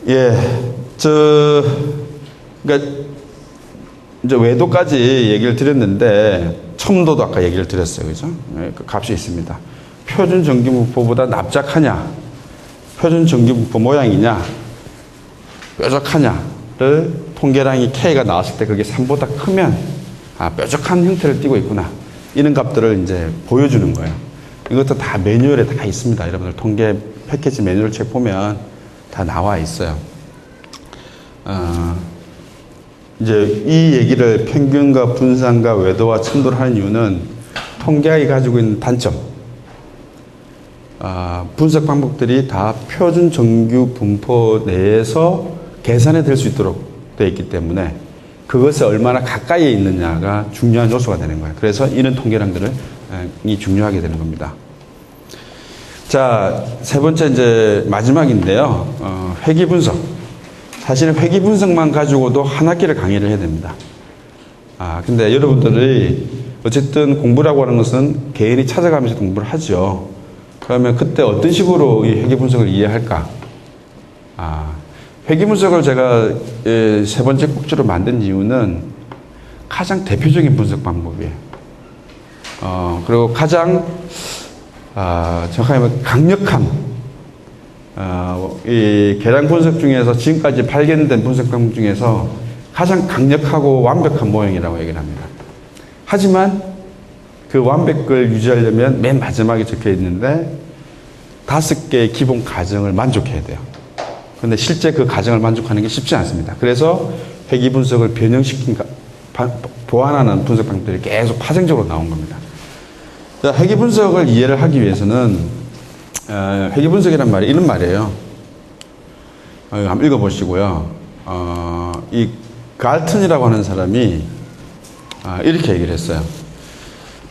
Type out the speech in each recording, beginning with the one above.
예, 그러니까 이제 외도까지 얘기를 드렸는데 첨도도 아까 얘기를 드렸어요, 그죠? 예, 그 값이 있습니다. 표준 전기분포보다 납작하냐, 표준 전기분포 모양이냐, 뾰족하냐를 통계량이 K가 나왔을 때 그게 3보다 크면 뾰족한 형태를 띠고 있구나. 이런 값들을 이제 보여주는 거예요. 이것도 다 매뉴얼에 다 있습니다. 여러분들 통계 패키지 매뉴얼 책 보면 다 나와 있어요. 이제 이 얘기를 평균과 분산과 외도와 첨도를 하는 이유는 통계학이 가지고 있는 단점, 분석 방법들이 다 표준 정규 분포 내에서 계산이 될 수 있도록 되어 있기 때문에 그것에 얼마나 가까이에 있느냐가 중요한 요소가 되는 거예요. 그래서 이런 통계량들이 중요하게 되는 겁니다. 자, 세 번째 이제 마지막인데요. 회귀 분석. 사실은 회귀 분석만 가지고도 한 학기를 강의를 해야 됩니다. 근데 여러분들이 어쨌든 공부라고 하는 것은 개인이 찾아가면서 공부를 하죠. 그러면 그때 어떤 식으로 이 회귀 분석을 이해할까? 회귀 분석을 제가 세 번째 꼭지로 만든 이유는 가장 대표적인 분석 방법이에요. 그리고 가장 정확하게 말하면 강력한 이 계량 분석 중에서 지금까지 발견된 분석 방법 중에서 가장 강력하고 완벽한 모형이라고 얘기를 합니다. 하지만 그 완벽을 유지하려면 맨 마지막에 적혀 있는데 5개의 기본 가정을 만족해야 돼요. 그런데 실제 그 가정을 만족하는 게 쉽지 않습니다. 그래서 회귀 분석을 변형시킨, 보완하는 분석 방법들이 계속 파생적으로 나온 겁니다. 자, 회귀 분석을 이해를 하기 위해서는 회귀 분석이란 말이 이런 말이에요. 한번 읽어보시고요. 이 갈튼이라고 하는 사람이 이렇게 얘기를 했어요.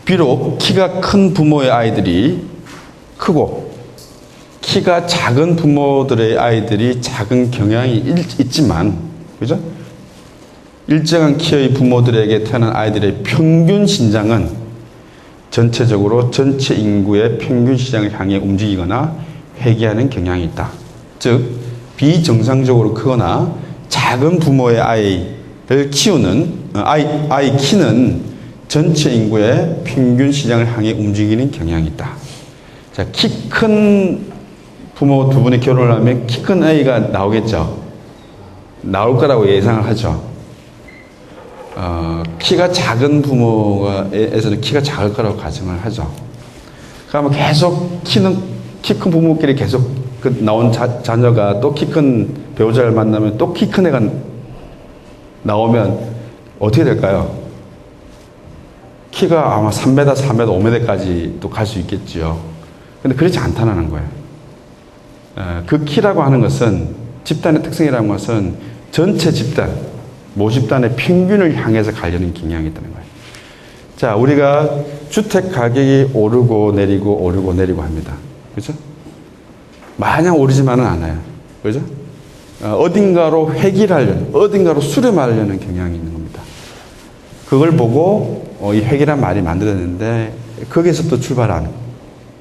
비록 키가 큰 부모의 아이들이 크고 키가 작은 부모들의 아이들이 작은 경향이 있지만, 그죠? 일정한 키의 부모들에게 태어난 아이들의 평균 신장은 전체적으로 전체 인구의 평균 시장을 향해 움직이거나 회귀하는 경향이 있다. 즉, 비정상적으로 크거나 작은 부모의 아이를 키우는, 아이 키는 전체 인구의 평균 시장을 향해 움직이는 경향이 있다. 자, 키 큰 부모 두 분이 결혼을 하면 키 큰 아이가 나오겠죠. 나올 거라고 예상을 하죠. 키가 작은 부모에서는 키가 작을 거라고 가정을 하죠. 그러면 계속 키 큰 부모끼리 계속 나온 자녀가 또 키 큰 배우자를 만나면 또 키 큰 애가 나오면 어떻게 될까요? 키가 아마 3m, 4m, 5m까지 또 갈 수 있겠지요. 근데 그렇지 않다는 거예요. 그 키라고 하는 것은, 집단의 특성이라는 것은 전체 집단, 모 집단의 평균을 향해서 가려는 경향이 있다는 거예요. 자, 우리가 주택 가격이 오르고 내리고 오르고 내리고 합니다. 그죠? 마냥 오르지만은 않아요. 그죠? 어딘가로 회귀를 하려는, 어딘가로 수렴하려는 경향이 있는 겁니다. 그걸 보고 이 회귀란 말이 만들어졌는데 거기에서부터 출발한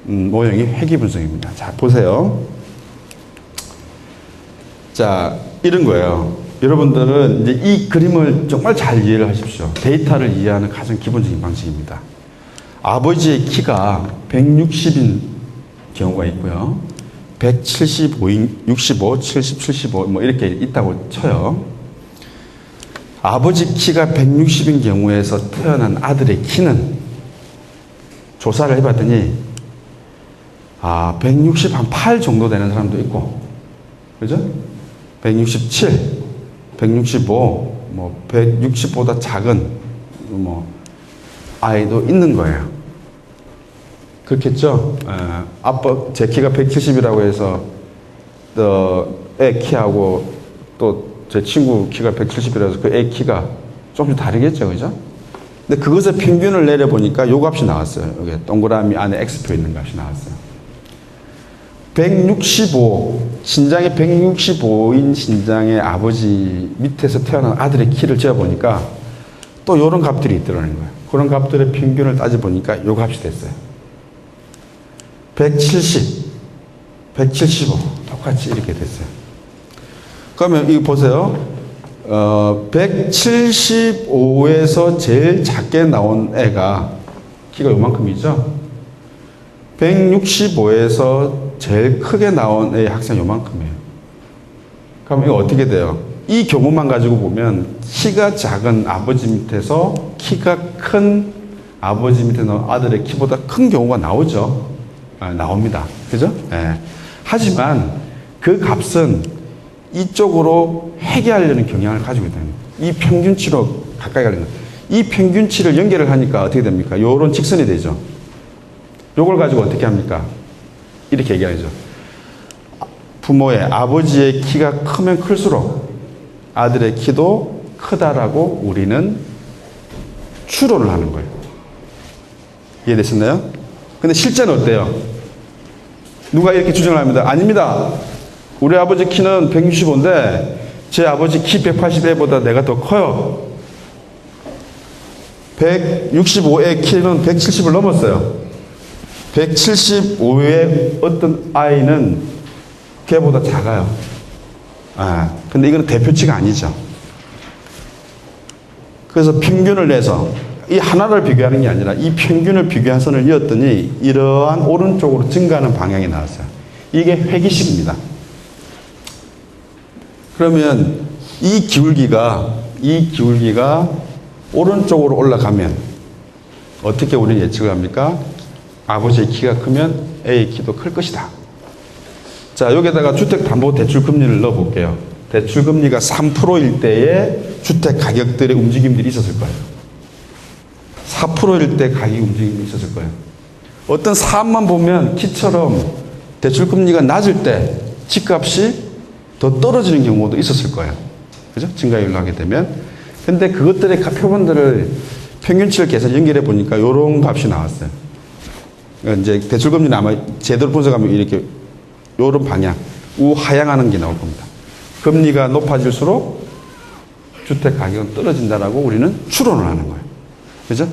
모형이 회귀 분석입니다. 자, 보세요. 자, 이런 거예요. 여러분들은 이제 이 그림을 정말 잘 이해를 하십시오. 데이터를 이해하는 가장 기본적인 방식입니다. 아버지의 키가 160인 경우가 있고요. 175, 65, 70, 75 뭐 이렇게 있다고 쳐요. 아버지 키가 160인 경우에서 태어난 아들의 키는 조사를 해봤더니 168 정도 되는 사람도 있고, 그죠? 167, 165, 160보다 작은 아이도 있는 거예요. 그렇겠죠? 제 키가 170이라고 해서 애 키하고 또 제 친구 키가 170이라서 그 애 키가 조금씩 다르겠죠, 그죠? 근데 그것의 평균을 내려보니까 요 값이 나왔어요. 여기 동그라미 안에 X표 있는 값이 나왔어요. 165, 신장이 165인 신장의 아버지 밑에서 태어난 아들의 키를 재어보니까 또 요런 값들이 있더라는 거예요. 그런 값들의 평균을 따져보니까 요 값이 됐어요. 170, 175 똑같이 이렇게 됐어요. 그러면 이거 보세요. 175에서 제일 작게 나온 애가 키가 요만큼이죠. 165에서 제일 크게 나온 애의 학생이 요만큼이에요. 그럼 이거 어떻게 돼요? 이 경우만 가지고 보면 키가 작은 아버지 밑에서 키가 큰 아버지 밑에 나온 아들의 키보다 큰 경우가 나오죠. 나옵니다. 그죠? 예. 하지만 그 값은 이쪽으로 회귀하려는 경향을 가지고 있다는 거예요. 이 평균치로 가까이 가는 거예요. 이 평균치를 연결을 하니까 어떻게 됩니까? 요런 직선이 되죠. 요걸 가지고 어떻게 합니까? 이렇게 얘기하죠. 부모의 아버지의 키가 크면 클수록 아들의 키도 크다라고 우리는 추론을 하는 거예요. 이해되셨나요? 근데 실제는 어때요? 누가 이렇게 주장을 합니다. 아닙니다. 우리 아버지 키는 165인데 제 아버지 키 180에보다 내가 더 커요. 165의 키는 170을 넘었어요. 175의 어떤 아이는 걔보다 작아요. 근데 이건 대표치가 아니죠. 그래서 평균을 내서 이 하나를 비교하는 게 아니라 이 평균을 비교한 선을 이었더니 이러한 오른쪽으로 증가하는 방향이 나왔어요. 이게 회귀식입니다. 그러면 이 기울기가 오른쪽으로 올라가면 어떻게 우리는 예측을 합니까? 아버지의 키가 크면 A의 키도 클 것이다. 자, 여기다가 주택담보대출금리를 넣어볼게요. 대출금리가 3%일 때에 주택 가격들의 움직임들이 있었을 거예요. 4%일 때 가격 움직임이 있었을 거예요. 어떤 사업만 보면 키처럼 대출금리가 낮을 때 집값이 더 떨어지는 경우도 있었을 거예요. 그죠? 증가율로 하게 되면. 근데 그것들의 표본들을 평균치를 계산 연결해 보니까 요런 값이 나왔어요. 그러니까 이제 대출금리는 아마 제대로 분석하면 이렇게 요런 방향, 우하향하는 게 나올 겁니다. 금리가 높아질수록 주택 가격은 떨어진다라고 우리는 추론을 하는 거예요. 그죠?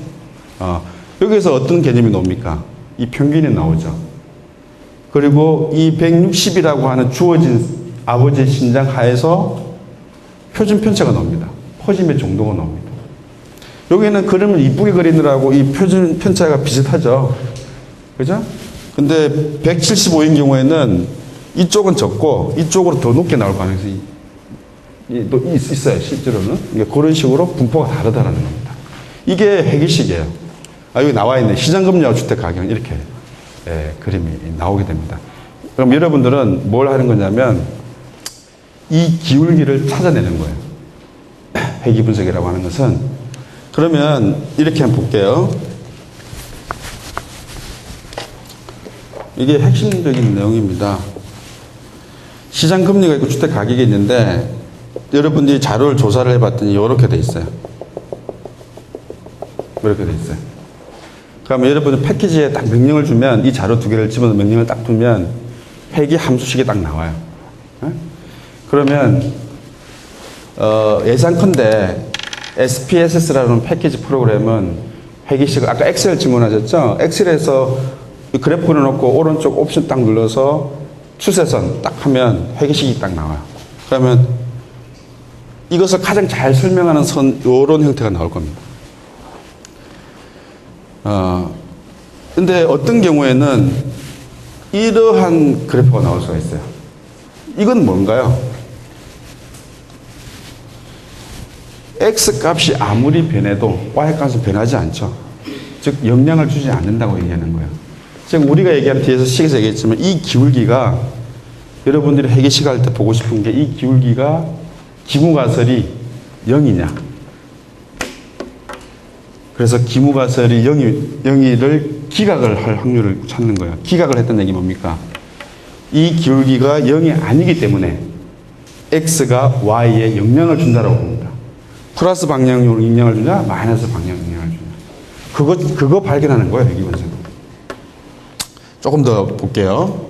여기에서 어떤 개념이 나옵니까? 이 평균이 나오죠. 그리고 이 160이라고 하는 주어진 아버지의 신장 하에서 표준 편차가 나옵니다. 퍼짐의 정도가 나옵니다. 여기는 그림을 이쁘게 그리느라고 이 표준 편차가 비슷하죠. 그죠? 근데 175인 경우에는 이쪽은 적고 이쪽으로 더 높게 나올 가능성이 있어요. 실제로는. 그러니까 그런 식으로 분포가 다르다는 겁니다. 이게 회귀식이에요. 여기 나와 있는 시장금리와 주택가격 이렇게 그림이 나오게 됩니다. 그럼 여러분들은 뭘 하는 거냐면 이 기울기를 찾아내는 거예요. 회귀 분석이라고 하는 것은. 그러면 이렇게 한번 볼게요. 이게 핵심적인 내용입니다. 시장금리가 있고 주택가격이 있는데 여러분들이 자료를 조사를 해봤더니 이렇게 돼 있어요. 이렇게 돼 있어요. 그러면 여러분이 패키지에 딱 명령을 주면 이 자료 두 개를 집어넣어 명령을 딱 두면 회귀 함수식이 딱 나와요. 그러면 예상컨대 SPSS라는 패키지 프로그램은 회귀식을 아까 엑셀 질문하셨죠? 엑셀에서 그래프 그려놓고 오른쪽 옵션 딱 눌러서 추세선 딱 하면 회귀식이 딱 나와요. 그러면 이것을 가장 잘 설명하는 선 이런 형태가 나올 겁니다. 근데 어떤 경우에는 이러한 그래프가 나올 수가 있어요. 이건 뭔가요? X 값이 아무리 변해도 Y 값은 변하지 않죠. 즉 영향을 주지 않는다고 얘기하는 거예요. 지금 우리가 얘기하는 뒤에서 식에서 얘기했지만 이 기울기가 여러분들이 회계식 할 때 보고 싶은 게 이 기울기가 기무가설이 0이냐. 그래서 기무가설이 0이를 기각을 할 확률을 찾는 거예요. 기각을 했던 얘기 뭡니까? 이 기울기가 0이 아니기 때문에 X가 Y에 영향을 준다라고 봅니다. 플러스 방향으로 영향을 주냐, 마이너스 방향 영향을 주냐. 그거 발견하는 거예요, 회귀 분석. 조금 더 볼게요.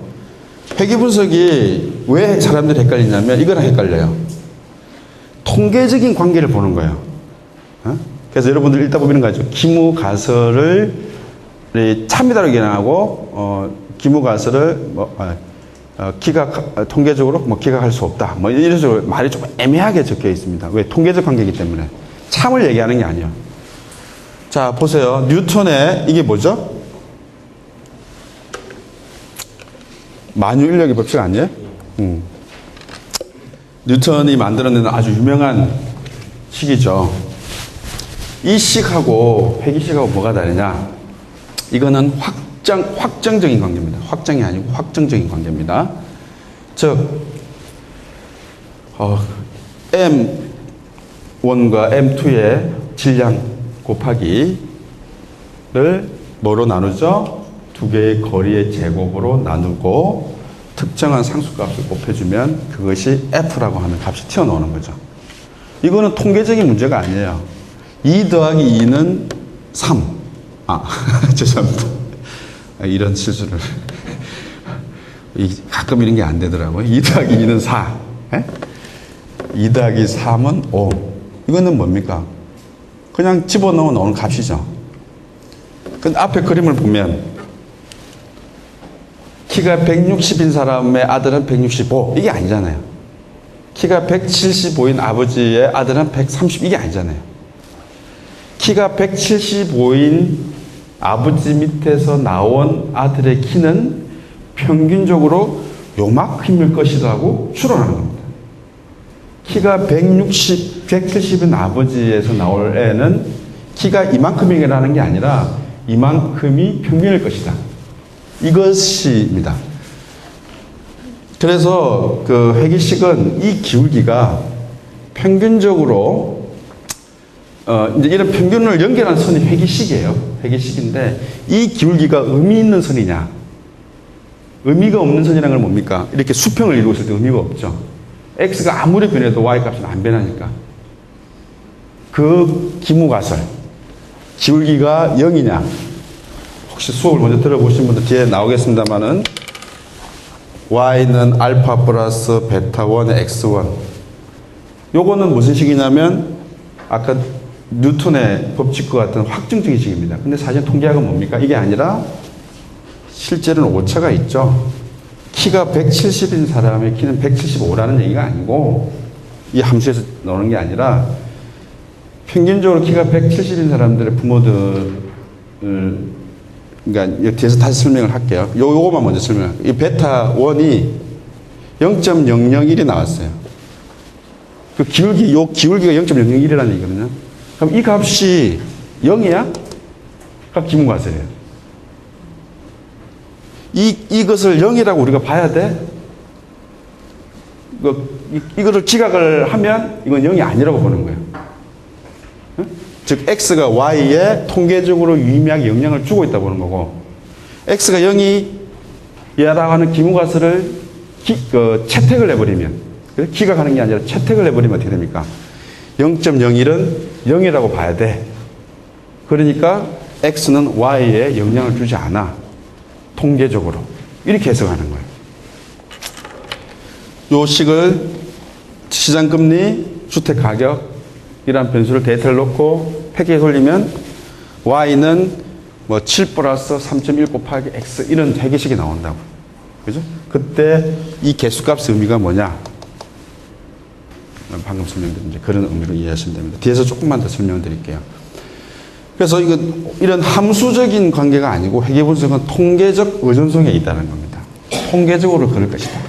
회귀 분석이 왜 사람들이 헷갈리냐면 이거랑 헷갈려요. 통계적인 관계를 보는 거예요. 그래서 여러분들 읽다 보면 가죠. 기무가설을 참미다로 기능하고 기무가설을 통계적으로 뭐 기각할 수 없다. 뭐 이런 식으로 말이 좀 애매하게 적혀 있습니다. 왜? 통계적 관계이기 때문에. 참을 얘기하는 게 아니에요. 자, 보세요. 뉴턴의 이게 뭐죠? 만유인력의 법칙 아니에요? 뉴턴이 만들어낸 아주 유명한 식이죠. 이 식하고 회기식하고 뭐가 다르냐? 이거는 확정적인 관계입니다. 확정이 아니고 확정적인 관계입니다. 즉, M1과 M2의 질량 곱하기를 뭐로 나누죠? 두 개의 거리의 제곱으로 나누고 특정한 상수값을 곱해주면 그것이 F라고 하는 값이 튀어나오는 거죠. 이거는 통계적인 문제가 아니에요. 2 더하기 2는 3. 죄송합니다. 이런 실수를. 가끔 이런 게 안 되더라고요. 2 더하기 2는 4. 2 더하기 3은 5. 이거는 뭡니까? 그냥 집어넣어 놓은 값이죠. 근데 앞에 그림을 보면 키가 160인 사람의 아들은 165. 이게 아니잖아요. 키가 175인 아버지의 아들은 130. 이게 아니잖아요. 키가 175인 아버지 밑에서 나온 아들의 키는 평균적으로 요만큼일 것이라고 추론하는 겁니다. 키가 170인 아버지에서 나올 애는 키가 이만큼이라는 게 아니라 이만큼이 평균일 것이다. 이것입니다. 그래서 그 회기식은 이 기울기가 평균적으로 이제 이런 평균을 연결한 선이 회기식이에요. 회기식인데 이 기울기가 의미 있는 선이냐? 의미가 없는 선이라는 건 뭡니까? 이렇게 수평을 이루고 있을 때 의미가 없죠. x가 아무리 변해도 y 값은 안 변하니까. 그 기무가설 기울기가 0이냐? 혹시 수업을 먼저 들어보신 분들 뒤에 나오겠습니다만은 y는 알파 플러스 베타 1 x1. 요거는 무슨 식이냐면 아까 뉴턴의 법칙과 같은 확정적인 식입니다. 근데 사실 통계학은 뭡니까? 이게 아니라 실제로는 오차가 있죠. 키가 170인 사람의 키는 175라는 얘기가 아니고 이 함수에서 나오는 게 아니라 평균적으로 키가 170인 사람들의 부모들을 그러니까 뒤에서 다시 설명을 할게요. 요거만 먼저 설명할게요. 이 베타 1이 0.001이 나왔어요. 그 기울기가 0.001이라는 얘기거든요. 그럼 이 값이 0이야? 그럼 기문과설이에요. 이것을 0이라고 우리가 봐야 돼? 이거를 지각을 하면 이건 0이 아니라고 보는 거예요. 즉 x가 y에 통계적으로 유의미하게 영향을 주고 있다고 보는 거고 x가 0이 얘라고 하는 기문과설을 채택을 해버리면 기각하는 게 아니라 채택을 해버리면 어떻게 됩니까? 0.01은 0이라고 봐야 돼. 그러니까 x는 y에 영향을 주지 않아. 통계적으로. 이렇게 해석하는 거예요. 요 식을 시장금리, 주택가격이란 변수를 데이터를 넣고 패키지 돌리면 y는 뭐 7 플러스 3.1 곱하기 x 이런 회계식이 나온다고. 그죠? 그때 이 개수값의 의미가 뭐냐? 방금 설명드린 이제 그런 의미로 이해하시면 됩니다. 뒤에서 조금만 더 설명드릴게요. 그래서 이런 함수적인 관계가 아니고 회계분석은 통계적 의존성에 있다는 겁니다. 통계적으로 그럴 것이다.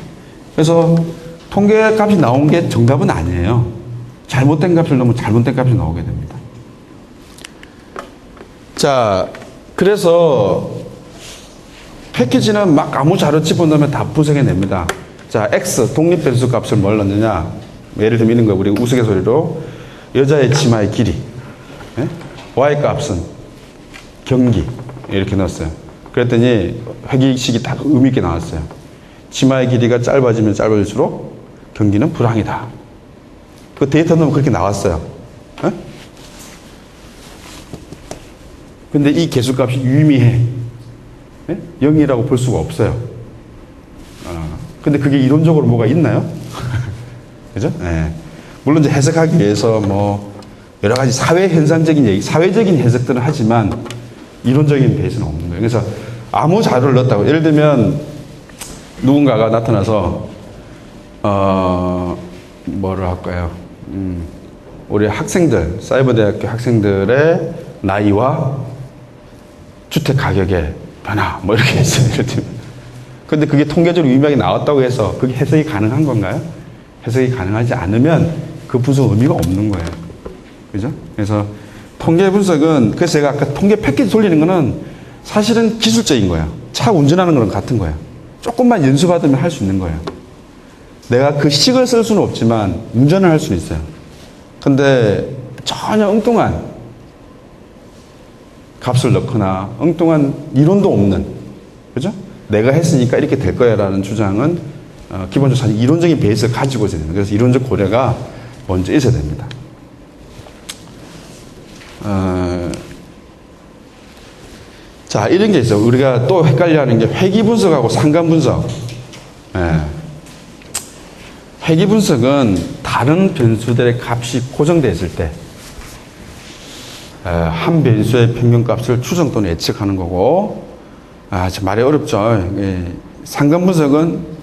그래서 통계값이 나온 게 정답은 아니에요. 잘못된 값을 넣으면 잘못된 값이 나오게 됩니다. 자, 그래서 패키지는 막 아무 자료 집어넣으면 다 분석해냅니다. 자, x 독립변수 값을 뭘 넣느냐? 예를 들면 이런 거 우리 우스갯소리로 여자의 치마의 길이, 예? y 값은 경기 이렇게 넣었어요. 그랬더니 회계식이 딱 의미 있게 나왔어요. 치마의 길이가 짧아지면 짧아질수록 경기는 불황이다. 그 데이터 넣으면 그렇게 나왔어요. 예? 근데 이 개수값이 유의미해. 예? 0이라고 볼 수가 없어요. 근데 그게 이론적으로 뭐가 있나요? 그죠? 예. 물론 이제 해석하기 위해서 뭐 여러 가지 사회 현상적인 얘기, 사회적인 해석들은 하지만 이론적인 베이스는 없는 거예요. 그래서 아무 자료를 넣었다고. 예를 들면 누군가가 나타나서 뭐를 할까요? 우리 학생들, 사이버대학교 학생들의 나이와 주택 가격의 변화, 뭐 이렇게 했어요. 예를 들면. 근데 그게 통계적으로 유의미하게 나왔다고 해서 그게 해석이 가능한 건가요? 해석이 가능하지 않으면 그 분석 의미가 없는 거예요. 그죠? 그래서 통계 분석은, 그래서 제가 아까 통계 패키지 돌리는 거는 사실은 기술적인 거예요. 차 운전하는 거랑 같은 거예요. 조금만 연수받으면 할 수 있는 거예요. 내가 그 식을 쓸 수는 없지만 운전을 할 수는 있어요. 근데 전혀 엉뚱한 값을 넣거나 엉뚱한 이론도 없는, 그죠? 내가 했으니까 이렇게 될 거야 라는 주장은 기본적으로 사실 이론적인 베이스를 가지고 있어야 됩니다. 그래서 이론적 고려가 먼저 있어야 됩니다. 자, 이런 게 있어요. 우리가 또 헷갈려 하는 게 회귀 분석하고 상관 분석. 회귀 분석은 다른 변수들의 값이 고정되어 있을 때 한 변수의 평균값을 추정 또는 예측하는 거고, 참 말이 어렵죠. 상관 분석은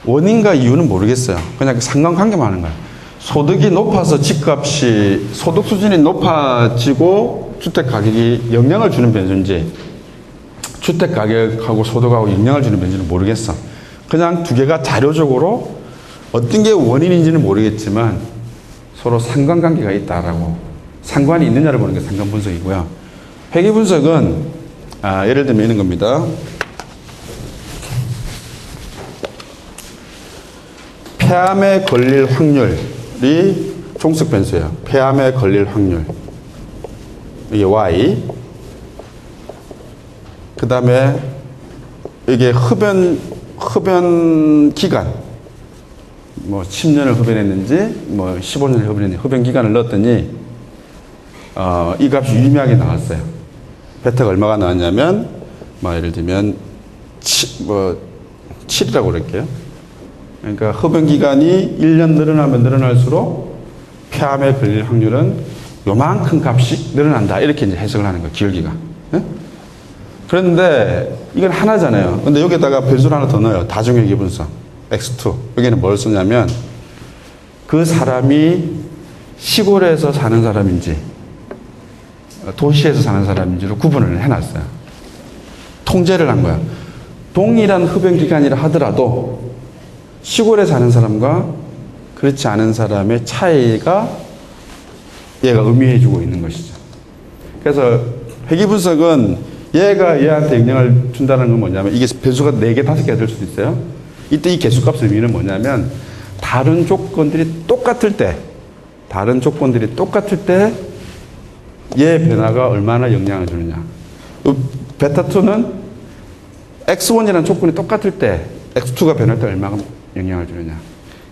원인과 이유는 모르겠어요. 그냥 그 상관관계만 하는 거예요. 소득이 높아서 집값이, 소득 수준이 높아지고 주택 가격이 영향을 주는 변수인지, 주택 가격하고 소득하고 영향을 주는 변수는 모르겠어. 그냥 두 개가 자료적으로 어떤 게 원인인지는 모르겠지만 서로 상관관계가 있다라고, 상관이 있느냐를 보는 게 상관 분석이고요. 회귀 분석은 예를 들면 이런 겁니다. 폐암에 걸릴 확률이 종속 변수예요. 폐암에 걸릴 확률. 이게 Y. 그 다음에 이게 흡연 기간. 뭐 10년을 흡연했는지, 뭐 15년을 흡연했는지, 흡연 기간을 넣었더니, 이 값이 유의미하게 나왔어요. 베타가 얼마가 나왔냐면, 뭐 예를 들면, 7이라고 그럴게요. 그러니까 흡연 기간이 1년 늘어나면 늘어날수록 폐암에 걸릴 확률은 요만큼 값이 늘어난다. 이렇게 이제 해석을 하는 거예요. 기울기가. 네? 그런데 이건 하나잖아요. 근데 여기다가 변수를 하나 더 넣어요. 다중회귀 분석. X2. 여기는 뭘 쓰냐면, 그 사람이 시골에서 사는 사람인지, 도시에서 사는 사람인지로 구분을 해놨어요. 통제를 한 거야. 동일한 흡연 기간이라 하더라도 시골에 사는 사람과 그렇지 않은 사람의 차이가 얘가 의미해주고 있는 것이죠. 그래서 회귀 분석은 얘가 얘한테 영향을 준다는 건 뭐냐면, 이게 변수가 4개, 5개가 될 수도 있어요. 이때 이 개수값의 의미는 뭐냐면, 다른 조건들이 똑같을 때, 얘 변화가 얼마나 영향을 주느냐. 베타2는 X1이라는 조건이 똑같을 때 X2가 변할 때 얼마나 영향을 주느냐.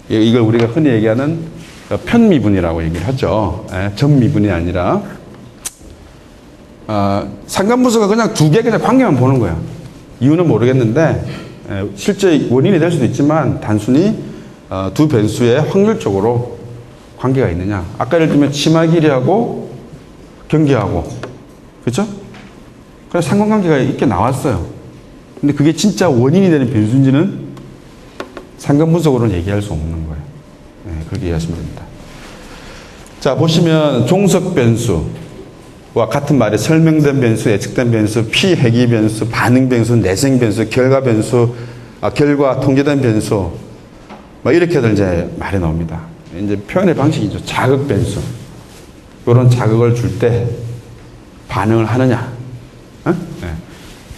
이걸 우리가 흔히 얘기하는 편미분이라고 얘기를 하죠. 전미분이 아니라. 상관분석은 그냥 두 개 그냥 관계만 보는 거예요. 이유는 모르겠는데, 실제 원인이 될 수도 있지만 단순히 두 변수의 확률적으로 관계가 있느냐. 아까 예를 들면 치마 길이하고 경기하고, 그렇죠? 그래서 상관관계가 있게 나왔어요. 근데 그게 진짜 원인이 되는 변수인지는 상관분석으로는 얘기할 수 없는 거예요. 그렇게 이해하시면 됩니다. 자, 보시면 종속 변수와 같은 말이 설명된 변수, 예측된 변수, 피회귀 변수, 반응 변수, 내생 변수, 결과 변수, 결과 통계된 변수, 뭐 이렇게들 이제 말이 나옵니다. 이제 표현의 방식이죠. 자극 변수. 이런 자극을 줄 때 반응을 하느냐.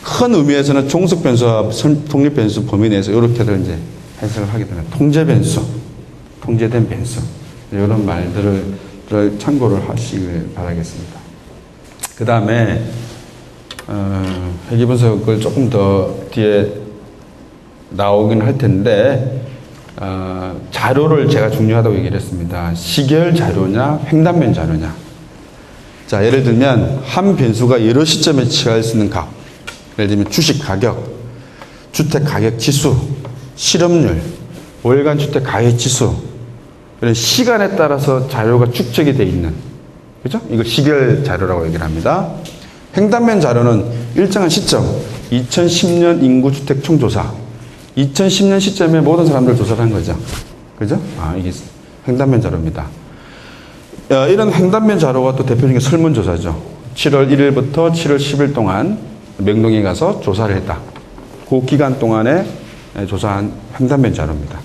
큰 의미에서는 종속 변수와 독립 변수 범위 내에서 이렇게들 이제 해석을 하게 되는 통제 변수, 통제된 변수, 이런 말들을 참고를 하시길 바라겠습니다. 그 다음에 회귀 분석을 조금 더 뒤에 나오긴 할 텐데, 자료를 제가 중요하다고 얘기를 했습니다. 시계열 자료냐, 횡단면 자료냐. 자, 예를 들면 한 변수가 여러 시점에 취할 수 있는 값, 예를 들면 주식 가격, 주택 가격 지수, 실업률, 월간 주택 가격 지수, 이런 시간에 따라서 자료가 축적이 되어 있는, 그죠? 이걸 시계열 자료라고 얘기를 합니다. 횡단면 자료는 일정한 시점, 2010년 인구 주택 총조사, 2010년 시점에 모든 사람들 조사를 한 거죠. 그죠? 이게 횡단면 자료입니다. 이런 횡단면 자료가 또 대표적인 설문조사죠. 7월 1일부터 7월 10일 동안 명동에 가서 조사를 했다. 그 기간 동안에 조사한 횡단면 자료입니다.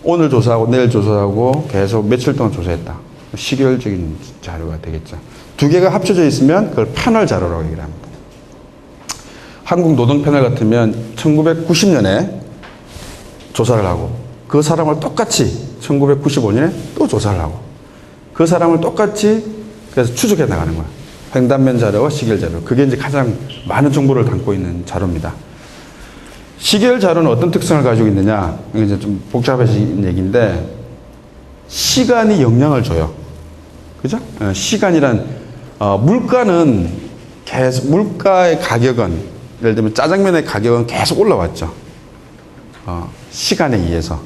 오늘 조사하고 내일 조사하고 계속 며칠 동안 조사했다. 시계열적인 자료가 되겠죠. 두 개가 합쳐져 있으면 그걸 패널 자료라고 얘기를 합니다. 한국 노동 패널 같으면 1990년에 조사를 하고 그 사람을 똑같이 1995년에 또 조사를 하고 그 사람을 똑같이 그래서 추적해 나가는 거야. 횡단면 자료와 시계열 자료. 그게 이제 가장 많은 정보를 담고 있는 자료입니다. 시계열 자료는 어떤 특성을 가지고 있느냐? 이게 이제 좀 복잡해진 얘기인데 시간이 영향을 줘요. 그죠? 시간이란 물가는 계속 물가의 가격은 예를 들면 짜장면의 가격은 계속 올라왔죠. 시간에 의해서.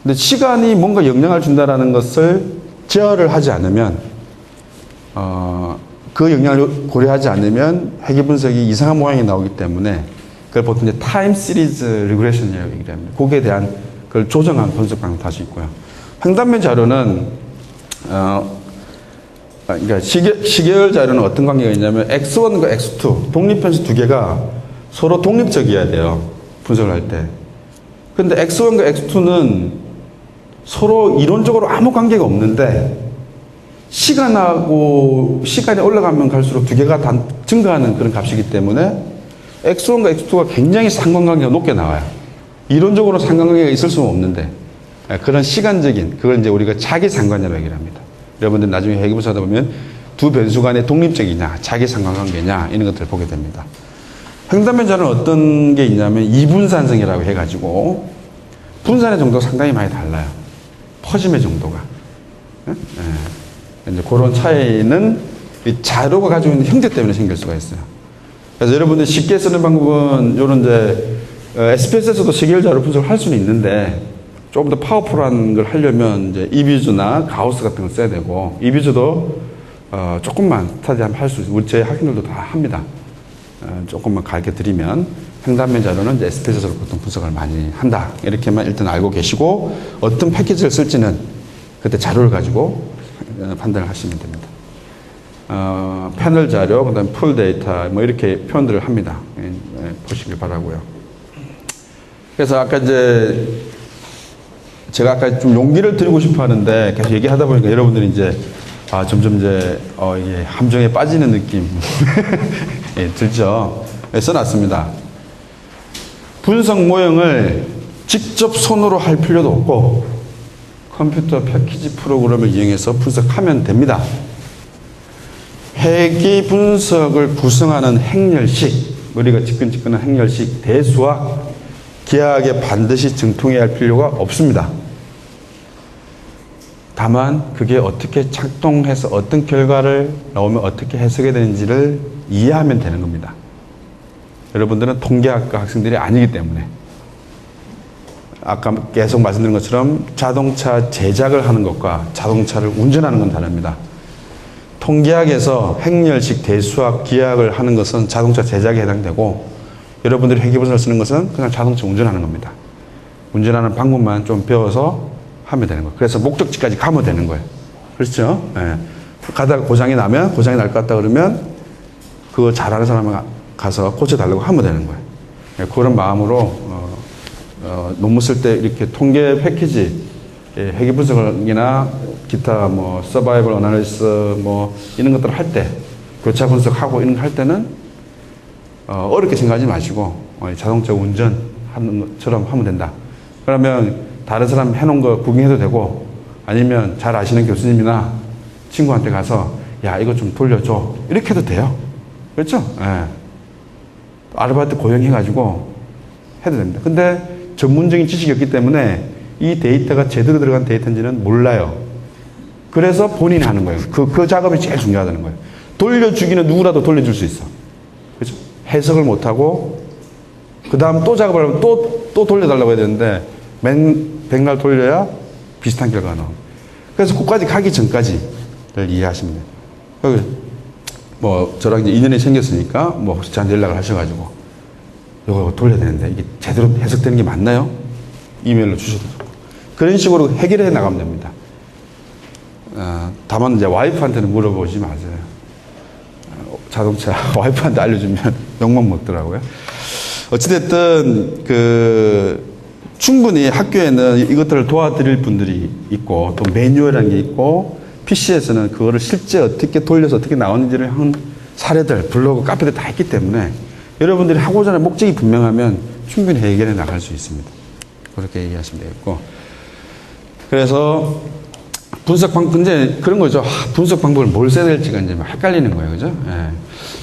근데 시간이 뭔가 영향을 준다라는 것을 제어를 하지 않으면 그 영향을 고려하지 않으면 회계 분석이 이상한 모양이 나오기 때문에 그걸 보통 이제 타임 시리즈 리그레션이라고 얘기를 합니다. 거기에 대한 그걸 조정한 분석 방법도 할 수 있고요. 횡단면 자료는 그러니까 시계열 자료는 어떤 관계가 있냐면 X1과 X2 독립변수 두 개가 서로 독립적이어야 돼요. 분석을 할 때. 근데 X1과 X2는 서로 이론적으로 아무 관계가 없는데 시간이 올라가면 갈수록 두 개가 증가하는 그런 값이기 때문에 X1과 X2가 굉장히 상관관계가 높게 나와요. 이론적으로 상관관계가 있을 수는 없는데 그런 시간적인 그걸 이제 우리가 자기 상관이라고 얘기를 합니다. 여러분들 나중에 회계분석 하다 보면 두 변수 간의 독립적이냐 자기 상관관계냐 이런 것들을 보게 됩니다. 횡단면 자료는 어떤 게 있냐면 이분산성이라고 해가지고 분산의 정도가 상당히 많이 달라요. 퍼짐의 정도가. 이제 그런 차이는 이 자료가 가지고 있는 형태 때문에 생길 수가 있어요. 그래서 여러분들 쉽게 쓰는 방법은 이런 이제 SPSS도 시계열 자료 분석을 할 수는 있는데 조금 더 파워풀한 걸 하려면 이제 이비주나 가우스 같은 걸 써야 되고 이비주도 조금만 스타디하면 할 수 있어요. 우리 제 학생들도 다 합니다. 조금만 가르쳐 드리면 횡단면 자료는 이제 SPSS로 보통 분석을 많이 한다. 이렇게만 일단 알고 계시고 어떤 패키지를 쓸지는 그때 자료를 가지고 판단을 하시면 됩니다. 패널 자료, 그 다음에 풀 데이터, 뭐 이렇게 표현들을 합니다. 보시길 바라고요. 그래서 아까 이제 제가 아까 좀 용기를 드리고 싶어 하는데 계속 얘기하다 보니까 여러분들이 이제 점점 이제 이게 함정에 빠지는 느낌 예, 들죠. 예, 써놨습니다. 분석 모형을 직접 손으로 할 필요도 없고 컴퓨터 패키지 프로그램을 이용해서 분석하면 됩니다. 회계 분석을 구성하는 행렬식, 우리가 지끈지끈한 행렬식 대수학 기하학에 반드시 정통해야 할 필요가 없습니다. 다만 그게 어떻게 작동해서 어떤 결과를 나오면 어떻게 해석해야 되는지를 이해하면 되는 겁니다. 여러분들은 통계학과 학생들이 아니기 때문에 아까 계속 말씀드린 것처럼 자동차 제작을 하는 것과 자동차를 운전하는 건 다릅니다. 통계학에서 행렬식 대수학 기하학을 하는 것은 자동차 제작에 해당되고 여러분들이 회계분석을 쓰는 것은 그냥 자동차 운전하는 겁니다. 운전하는 방법만 좀 배워서 하면 되는 거예요. 그래서 목적지까지 가면 되는 거예요. 그렇죠? 예. 가다가 고장이 나면 고장이 날 것 같다 그러면 그거 잘하는 사람 가서 고쳐달라고 하면 되는 거예요. 예. 그런 마음으로 논문 쓸 때 이렇게 통계 패키지 회계분석이나 기타 뭐 서바이벌 어나리시스 뭐 이런 것들을 할 때 교차 분석하고 이런 거 할 때는 어렵게 생각하지 마시고 자동차 운전하는 것처럼 하면 된다. 그러면 다른 사람 해놓은 거 구경해도 되고 아니면 잘 아시는 교수님이나 친구한테 가서 야 이거 좀 돌려줘 이렇게 해도 돼요. 그렇죠? 예. 아르바이트 고용해가지고 해도 됩니다. 근데 전문적인 지식이 없기 때문에 이 데이터가 제대로 들어간 데이터인지는 몰라요. 그래서 본인이 하는 거예요. 그 작업이 제일 중요하다는 거예요. 돌려주기는 누구라도 돌려줄 수 있어. 그렇죠? 해석을 못하고 그 다음 또 작업을 하면 또 돌려달라고 해야 되는데 백날 돌려야 비슷한 결과가 나옵니다. 그래서 그까지 가기 전까지를 이해하시면 돼요. 뭐 저랑 이제 인연이 생겼으니까 뭐 혹시 저한테 연락을 하셔가지고 이거 돌려야 되는데 이게 제대로 해석되는 게 맞나요? 이메일로 주셔도 좋고. 그런 식으로 해결해 나가면 됩니다. 다만 이제 와이프한테는 물어보지 마세요. 자동차 와이프한테 알려주면 욕만 먹더라고요. 어찌됐든 충분히 학교에는 이것들을 도와드릴 분들이 있고 또 매뉴얼이라는 게 있고 PC에서는 그거를 실제 어떻게 돌려서 어떻게 나오는지를 한 사례들, 블로그, 카페들 다 있기 때문에 여러분들이 하고자 하는 목적이 분명하면 충분히 해결해 나갈 수 있습니다. 그렇게 얘기하시면 되겠고. 그래서 분석 방법, 이제 그런 거죠. 분석 방법을 뭘 써야 될지가 이제 헷갈리는 거예요. 그죠? 예.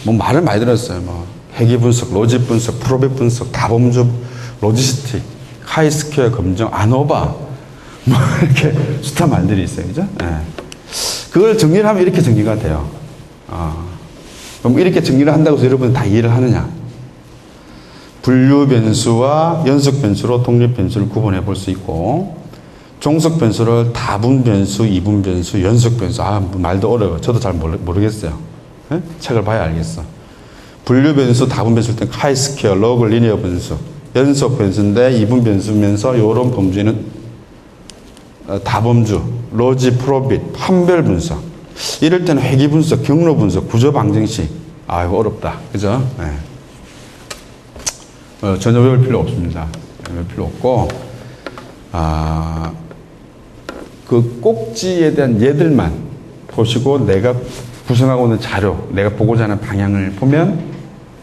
뭐 말을 많이 들었어요. 뭐 회계 분석, 로직 분석, 프로벳 분석, 다범주, 로지스틱, 카이스퀘어 검정, 아노바, 뭐 이렇게 숱한 말들이 있어요. 그죠? 예. 그걸 정리를 하면 이렇게 정리가 돼요. 그럼 이렇게 정리를 한다고 해서 여러분은 다 이해를 하느냐? 분류 변수와 연속 변수로 독립 변수를 구분해 볼 수 있고, 종속 변수를 다분 변수, 이분 변수, 연속 변수. 말도 어려워요. 저도 잘 모르겠어요. 네? 책을 봐야 알겠어. 분류 변수, 다분 변수일 땐 카이스퀘어, 로그, 리니어 변수. 연속 변수인데 이분 변수면서 이런 범주에는 다범주, 로지, 프로빗, 판별 분석. 이럴 때는 회귀 분석, 경로 분석, 구조 방정식. 이거 어렵다. 그죠? 네. 전혀 외울 필요 없습니다. 외울 필요 없고, 그 꼭지에 대한 예들만 보시고 내가 구성하고 있는 자료, 내가 보고자 하는 방향을 보면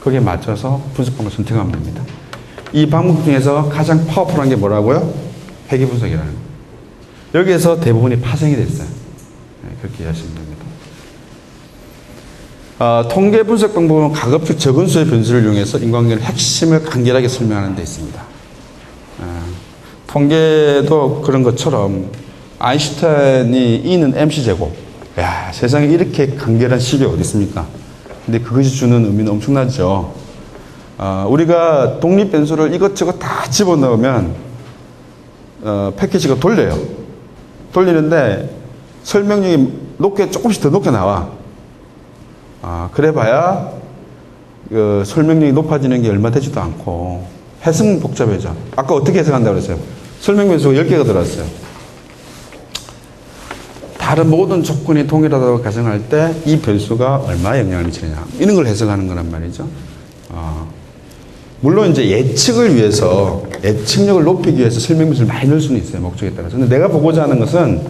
거기에 맞춰서 분석 방법을 선택하면 됩니다. 이 방법 중에서 가장 파워풀한 게 뭐라고요? 회귀 분석이라는 거예요. 여기에서 대부분이 파생이 됐어요. 네, 그렇게 이해하시면 됩니다. 통계 분석 방법은 가급적 적은 수의 변수를 이용해서 인과관계의 핵심을 간결하게 설명하는 데 있습니다. 통계도 그런 것처럼 아인슈타인이 E는 mc제곱. 야, 세상에 이렇게 간결한 식이 어디 있습니까? 근데 그것이 주는 의미는 엄청나죠. 우리가 독립 변수를 이것저것 다 집어넣으면 패키지가 돌려요. 돌리는데 설명력이 조금씩 더 높게 나와. 그래봐야 설명력이 높아지는 게 얼마 되지도 않고 해석은 복잡해져. 아까 어떻게 해석한다고 그랬어요? 설명 변수가 10개가 들어왔어요. 다른 모든 조건이 동일하다고 가정할 때 이 변수가 얼마나 영향을 미치느냐. 이런 걸 해석하는 거란 말이죠. 물론 이제 예측을 위해서, 예측력을 높이기 위해서 설명 변수를 많이 넣을 수는 있어요. 목적에 따라서. 근데 내가 보고자 하는 것은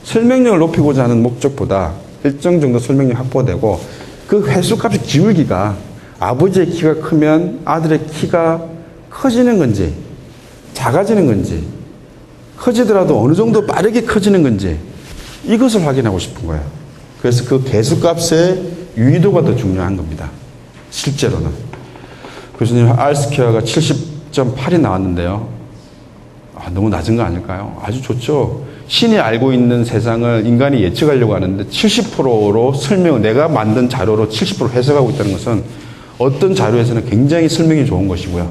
설명력을 높이고자 하는 목적보다 일정 정도 설명력이 확보되고 그 횟수값의 기울기가 아버지의 키가 크면 아들의 키가 커지는 건지 작아지는 건지 커지더라도 어느 정도 빠르게 커지는 건지 이것을 확인하고 싶은 거예요. 그래서 그 개수값의 유의도가 더 중요한 겁니다. 실제로는. 교수님 R스퀘어가 70.8이 나왔는데요. 너무 낮은 거 아닐까요? 아주 좋죠. 신이 알고 있는 세상을 인간이 예측하려고 하는데 70%로 내가 만든 자료로 70% 해석하고 있다는 것은 어떤 자료에서는 굉장히 설명이 좋은 것이고요.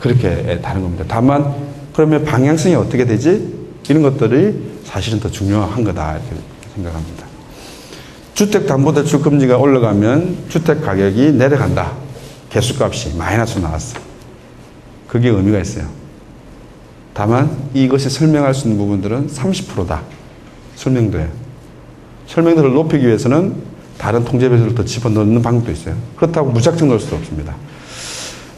그렇게 다른 겁니다. 다만 그러면 방향성이 어떻게 되지? 이런 것들이 사실은 더 중요한 거다 이렇게 생각합니다. 주택담보대출 금리가 올라가면 주택 가격이 내려간다. 개수값이 마이너스로 나왔어. 그게 의미가 있어요. 다만 이것이 설명할 수 있는 부분들은 30%다. 설명도에. 설명도를 높이기 위해서는 다른 통제배수를 더 집어넣는 방법도 있어요. 그렇다고 무작정 넣을 수도 없습니다.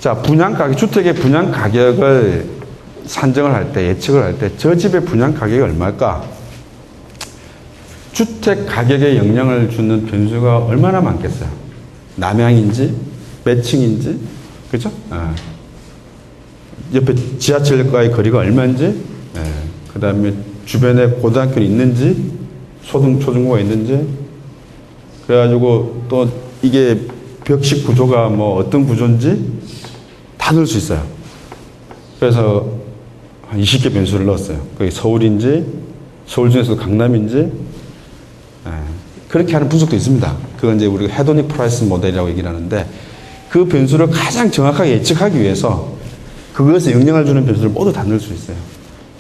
자, 분양가격, 주택의 분양가격을 산정을 할 때, 예측을 할 때 저 집의 분양가격이 얼마일까? 주택 가격에 영향을 주는 변수가 얼마나 많겠어요? 남향인지, 매칭인지, 그죠? 옆에 지하철과의 거리가 얼마인지, 그 다음에 주변에 고등학교는 있는지, 초중고가 있는지, 그래가지고 또 이게 벽식 구조가 뭐 어떤 구조인지 다 넣을 수 있어요. 그래서 한 20개 변수를 넣었어요. 그게 서울인지, 서울 중에서도 강남인지, 그렇게 하는 분석도 있습니다. 그건 이제 우리가 헤도닉 프라이스 모델이라고 얘기를 하는데 그 변수를 가장 정확하게 예측하기 위해서 그것에 영향을 주는 변수를 모두 다 넣을 수 있어요.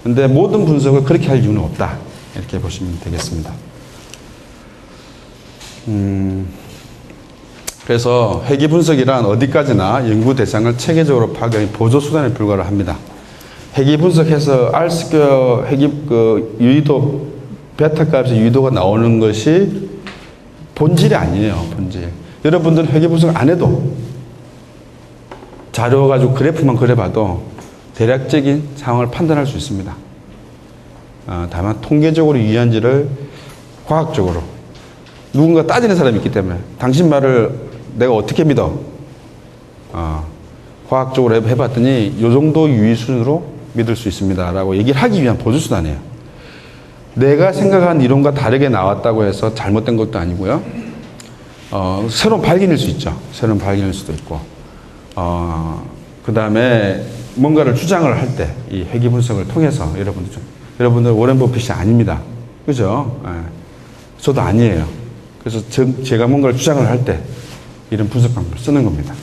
근데 모든 분석을 그렇게 할 이유는 없다. 이렇게 보시면 되겠습니다. 그래서 회계 분석이란 어디까지나 연구 대상을 체계적으로 파악하는 보조 수단에 불과를 합니다. 회계 분석해서 R스퀘어 회계 유의도 베타 값의 유의도가 나오는 것이 본질이 아니에요. 본질. 여러분들은 회계 분석 안 해도 자료 가지고 그래프만 그려봐도 대략적인 상황을 판단할 수 있습니다. 다만 통계적으로 유의한지를 과학적으로 누군가 따지는 사람이 있기 때문에 당신 말을 내가 어떻게 믿어? 과학적으로 해봤더니 이 정도 유의 수준으로 믿을 수 있습니다 라고 얘기를 하기 위한 보조수단이에요. 내가 생각한 이론과 다르게 나왔다고 해서 잘못된 것도 아니고요. 새로운 발견일 수 있죠. 새로운 발견일 수도 있고 그 다음에 뭔가를 주장을 할 때 이 회계 분석을 통해서 여러분들 워렌 버핏이 아닙니다. 그죠? 저도 아니에요. 그래서 제가 뭔가를 주장을 할 때 이런 분석 방법을 쓰는 겁니다.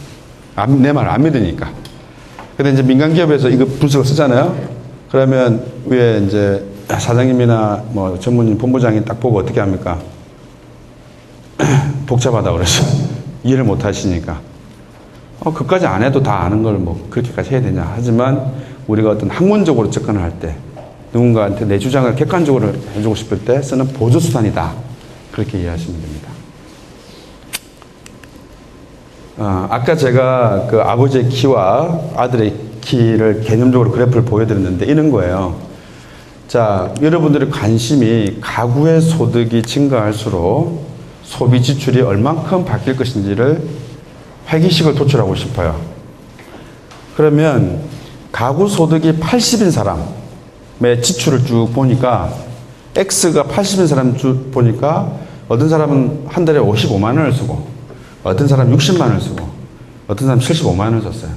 내 말 안 믿으니까. 근데 이제 민간 기업에서 이거 분석을 쓰잖아요. 그러면 위에 이제 사장님이나 뭐 전문인 본부장이 딱 보고 어떻게 합니까? 복잡하다 그래서 이해를 못 하시니까. 그까지 안 해도 다 아는 걸 뭐 그렇게까지 해야 되냐. 하지만 우리가 어떤 학문적으로 접근을 할 때 누군가한테 내 주장을 객관적으로 해주고 싶을 때 쓰는 보조수단이다. 그렇게 이해하시면 됩니다. 아까 제가 그 아버지의 키와 아들의 키를 개념적으로 그래프를 보여드렸는데 이런 거예요. 자, 여러분들의 관심이 가구의 소득이 증가할수록 소비 지출이 얼만큼 바뀔 것인지를 회계식을 도출하고 싶어요. 그러면 가구 소득이 80인 사람의 지출을 쭉 보니까 X가 80인 사람 쭉 보니까 어떤 사람은 한 달에 55만 원을 쓰고 어떤 사람은 60만 원을 쓰고 어떤 사람은 75만 원을 썼어요.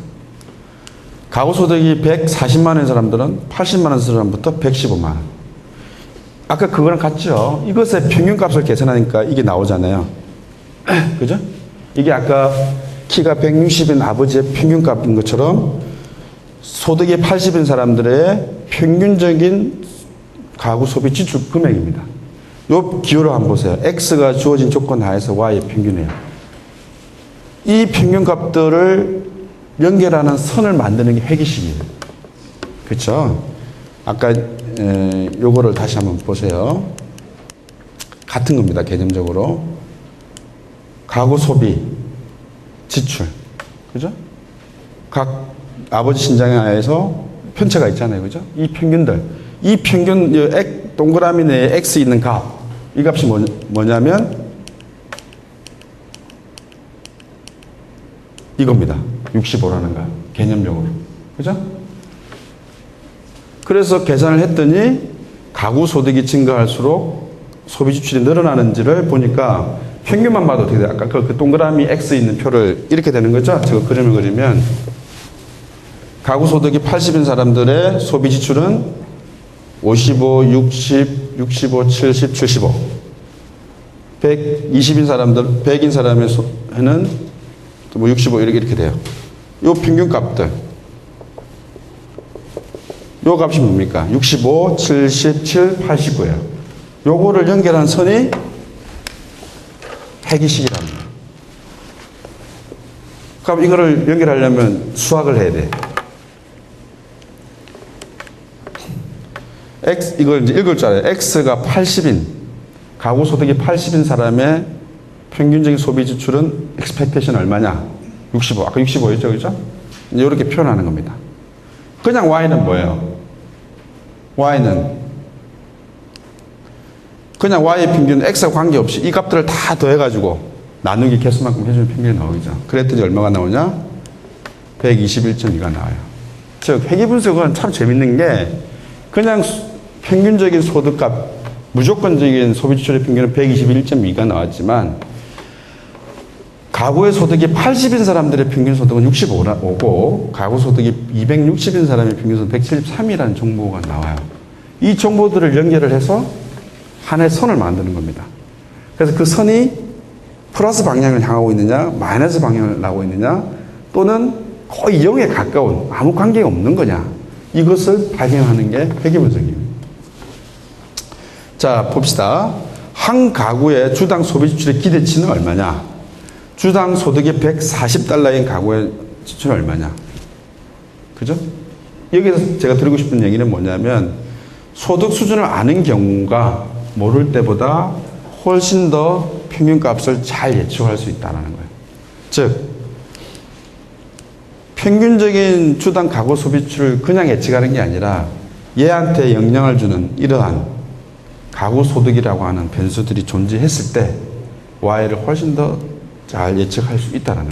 가구 소득이 140만 원인 사람들은 80만 원 쓰는 사람부터 115만 원. 아까 그거랑 같죠? 이것의 평균값을 계산하니까 이게 나오잖아요. 그죠? 이게 아까 키가 160인 아버지의 평균값인 것처럼 소득이 80인 사람들의 평균적인 가구 소비 지출 금액입니다. 요 기호를 한번 보세요. X가 주어진 조건 하에서 Y의 평균이에요. 이 평균값들을 연결하는 선을 만드는 게 회계식이에요. 그렇죠? 아까 요거를 다시 한번 보세요. 같은 겁니다. 개념적으로. 가구 소비 지출. 그죠? 각 아버지 신장에 하에서 편차가 있잖아요. 그죠? 이 평균들. 이 평균, 동그라미 내에 X 있는 값. 이 값이 뭐냐면 이겁니다. 65라는 값. 개념적으로. 그죠? 그래서 계산을 했더니 가구 소득이 증가할수록 소비 지출이 늘어나는지를 보니까 평균만 봐도 어떻게 돼요? 아까 그 동그라미 X 있는 표를 이렇게 되는 거죠? 제가 그림을 그리면 가구 소득이 80인 사람들의 소비 지출은 55, 60, 65, 70, 75. 120인 사람들, 100인 사람에는 뭐 65 이렇게 돼요. 요 평균 값들. 요 값이 뭡니까? 65, 77, 89예요. 요거를 연결한 선이 회계식이랍니다. 그럼 이거를 연결하려면 수학을 해야 돼. X, 이걸 이제 읽을 줄 알아요. X가 80인, 가구 소득이 80인 사람의 평균적인 소비 지출은 expectation 얼마냐? 65. 아까 65였죠, 그죠? 이제 이렇게 표현하는 겁니다. 그냥 Y는 뭐예요? Y는 그냥 Y의 평균 X와 관계없이 이 값들을 다 더해가지고 나누기 개수만큼 해주면 평균이 나오죠. 그랬더니 얼마가 나오냐? 121.2가 나와요. 즉 회계 분석은 참 재밌는 게 그냥 평균적인 소득값, 무조건적인 소비 지출의 평균은 121.2가 나왔지만 가구의 소득이 80인 사람들의 평균 소득은 65고 가구 소득이 260인 사람의 평균 소득은 173이라는 정보가 나와요. 이 정보들을 연결을 해서 하나의 선을 만드는 겁니다. 그래서 그 선이 플러스 방향을 향하고 있느냐 마이너스 방향을 나오고 있느냐 또는 거의 0에 가까운 아무 관계가 없는 거냐 이것을 발견하는 게 회계 분석입니다. 자 봅시다. 한 가구의 주당 소비 지출의 기대치는 얼마냐? 주당 소득이 $140인 가구의 지출은 얼마냐? 그죠? 여기서 제가 드리고 싶은 얘기는 뭐냐면 소득 수준을 아는 경우가 모를 때보다 훨씬 더 평균값을 잘 예측할 수 있다는 거예요. 즉 평균적인 주당 가구 소비출을 그냥 예측하는 게 아니라 얘한테 영향을 주는 이러한 가구 소득이라고 하는 변수들이 존재했을 때 Y를 훨씬 더 잘 예측할 수 있다는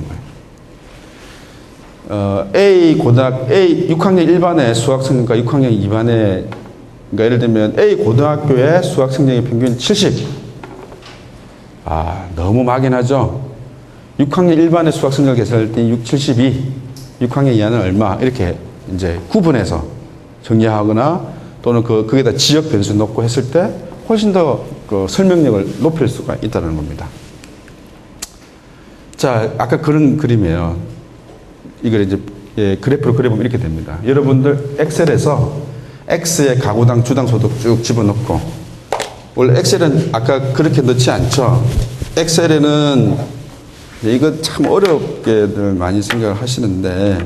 거예요. A 6학년 1반의 수학 성적과 6학년 2반의 그러니까 예를 들면 A 고등학교의 수학 성적의 평균 70. 너무 막연하죠. 6학년 1반의 수학 성적을 계산할 때 72, 6학년 이하는 얼마 이렇게 이제 구분해서 정리하거나 또는 거기다 지역 변수 넣고 했을 때 훨씬 더 그 설명력을 높일 수가 있다는 겁니다. 자, 아까 그런 그림이에요. 이걸 이제 그래프로 그려보면 이렇게 됩니다. 여러분들 엑셀에서 X의 가구당 주당 소득 쭉 집어넣고 원래 엑셀은 아까 그렇게 넣지 않죠. 엑셀에는 이거 참 어렵게들 많이 생각을 하시는데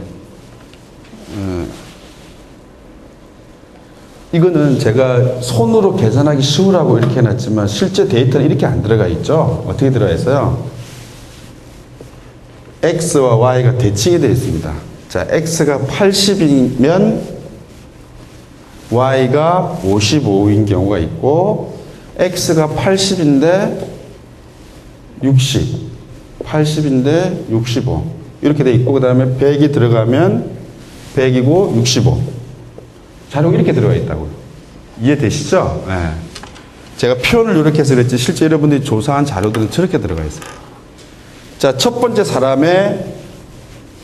이거는 제가 손으로 계산하기 쉬우라고 이렇게 해놨지만 실제 데이터는 이렇게 안 들어가 있죠. 어떻게 들어가 있어요? X와 Y가 대칭이 되어 있습니다. 자, X가 80이면 Y가 55인 경우가 있고 X가 80인데 60, 80인데 65 이렇게 돼 있고 그 다음에 100이 들어가면 100이고 65 자료가 이렇게 들어가 있다고요. 이해되시죠? 네. 제가 표현을 이렇게 해서 그랬지 실제 여러분들이 조사한 자료들은 저렇게 들어가 있어요. 자, 첫 번째 사람의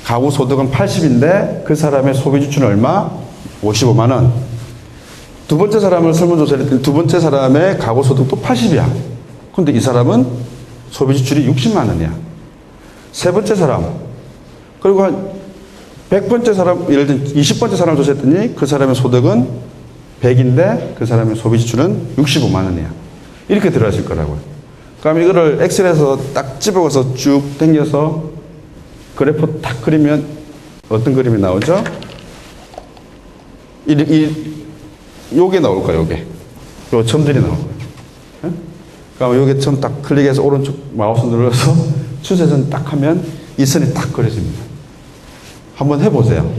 가구 소득은 80인데 그 사람의 소비 지출은 얼마? 55만 원. 두 번째 사람을 설문조사를 했더니 두 번째 사람의 가구 소득도 80이야. 근데 이 사람은 소비 지출이 60만 원이야. 세 번째 사람. 그리고 한 100번째 사람, 예를 들면 20번째 사람을 조사했더니 그 사람의 소득은 100인데 그 사람의 소비 지출은 65만 원이야. 이렇게 들어가실 거라고요. 그럼 이거를 엑셀에서 딱 집어서 쭉 당겨서 그래프 딱 그리면 어떤 그림이 나오죠? 요게 나올 거예요, 요게. 요 점들이 나올 거예요. 네? 그럼 요게 점 딱 클릭해서 오른쪽 마우스 눌러서 추세선 딱 하면 이 선이 딱 그려집니다. 한번 해보세요.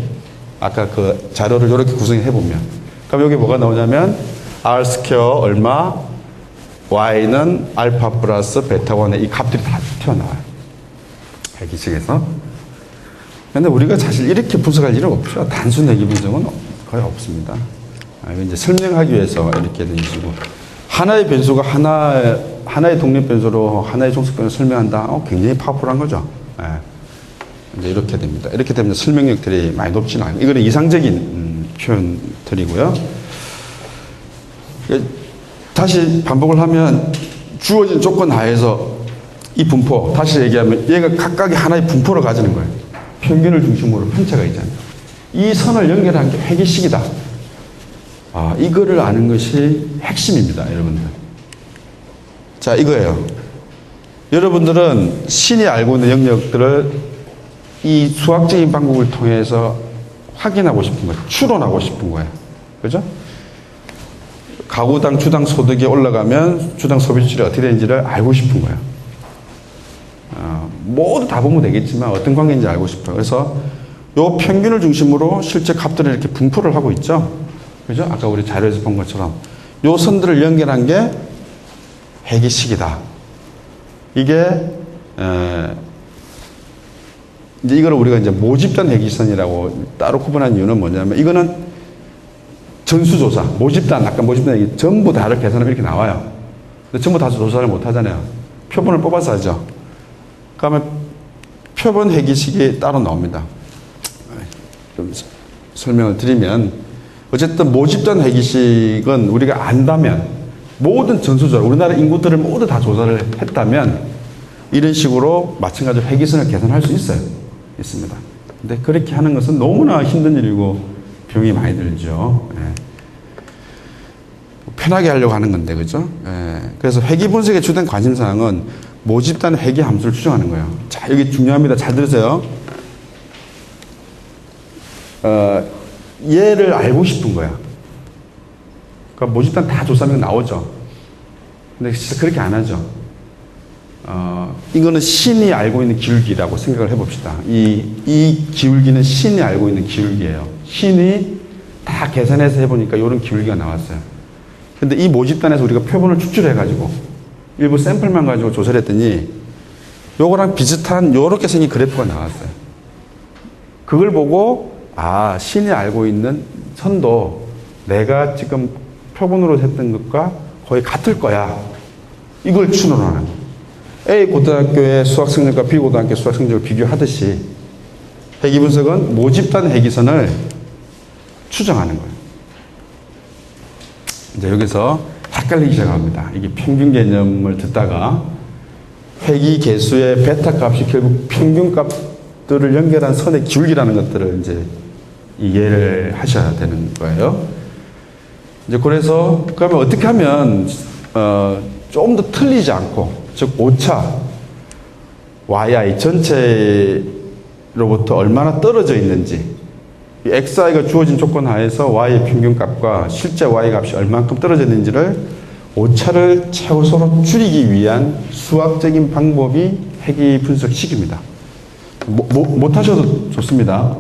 아까 그 자료를 이렇게 구성해 보면. 그럼 여기 뭐가 나오냐면 R 스퀘어 얼마, Y는 알파 플러스 베타 1의 이 값들이 다 튀어나와요. 기식에서. 근데 우리가 사실 이렇게 분석할 일은 없죠. 단순 내기 분석은 거의 없습니다. 이거 이제 설명하기 위해서 이렇게 된 식으로. 하나의 변수가 하나의 독립 변수로 하나의 종속 변수를 설명한다. 굉장히 파워풀한 거죠. 이제 이렇게 됩니다. 이렇게 되면 설명력들이 많이 높지는 않아요. 이거는 이상적인 표현들이고요. 다시 반복을 하면 주어진 조건 하에서 이 분포, 다시 얘기하면 얘가 각각의 하나의 분포를 가지는 거예요. 평균을 중심으로 편차가 있잖아요. 이 선을 연결한 게 회계식이다. 이거를 아는 것이 핵심입니다, 여러분들. 자, 이거예요. 여러분들은 신이 알고 있는 영역들을 이 수학적인 방법을 통해서 확인하고 싶은 거예요. 추론하고 싶은 거예요. 그죠? 가구당 주당 소득이 올라가면 주당 소비 지출이 어떻게 되는지를 알고 싶은 거예요. 모두 다 보면 되겠지만 어떤 관계인지 알고 싶어요. 그래서 요 평균을 중심으로 실제 값들을 이렇게 분포를 하고 있죠. 그죠? 아까 우리 자료에서 본 것처럼 요 선들을 연결한 게 회계식이다. 이게 이제 이걸 우리가 이제 모집단 회계선이라고 따로 구분한 이유는 뭐냐면 이거는 전수조사, 모집단, 아까 모집단 얘기 전부 다를 계산하면 이렇게 나와요. 근데 전부 다 조사를 못 하잖아요. 표본을 뽑아서 하죠. 그러면 표본 회계식이 따로 나옵니다. 좀 설명을 드리면 어쨌든 모집단 회계식은 우리가 안다면 모든 전수조사, 우리나라 인구들을 모두 다 조사를 했다면 이런 식으로 마찬가지로 회계선을 계산할 수 있습니다. 근데 그렇게 하는 것은 너무나 힘든 일이고 비용이 많이 들죠. 편하게 하려고 하는 건데, 그죠? 그래서 회계 분석의 주된 관심사항은 모집단 회귀 함수를 추정하는 거예요. 자, 여기 중요합니다. 잘 들으세요. 얘를 알고 싶은 거야. 그러니까 모집단 다 조사하면 나오죠. 근데 진짜 그렇게 안 하죠. 이거는 신이 알고 있는 기울기라고 생각을 해봅시다. 이 기울기는 신이 알고 있는 기울기예요. 신이 다 계산해서 해보니까 이런 기울기가 나왔어요. 근데 이 모집단에서 우리가 표본을 추출해가지고 일부 샘플만 가지고 조사를 했더니 요거랑 비슷한 요렇게 생긴 그래프가 나왔어요. 그걸 보고 신이 알고 있는 선도 내가 지금 표본으로 했던 것과 거의 같을 거야. 이걸 추론하는 거예요. A 고등학교의 수학 성적과 B 고등학교 수학 성적을 비교하듯이 회귀 분석은 모집단 회귀선을 추정하는 거예요. 이제 여기서 헷갈리기 시작합니다. 이게 평균 개념을 듣다가 회귀 개수의 베타 값이 결국 평균 값들을 연결한 선의 기울기라는 것들을 이제 이해를 하셔야 되는 거예요. 이제 그래서 그러면 어떻게 하면 좀 더 틀리지 않고, 즉 오차 yi 전체로부터 얼마나 떨어져 있는지, 이 xi가 주어진 조건 하에서 y의 평균값과 실제 y 값이 얼만큼 떨어져 있는지를 오차를 최소로 줄이기 위한 수학적인 방법이 회귀 분석식입니다. 못하셔도 좋습니다.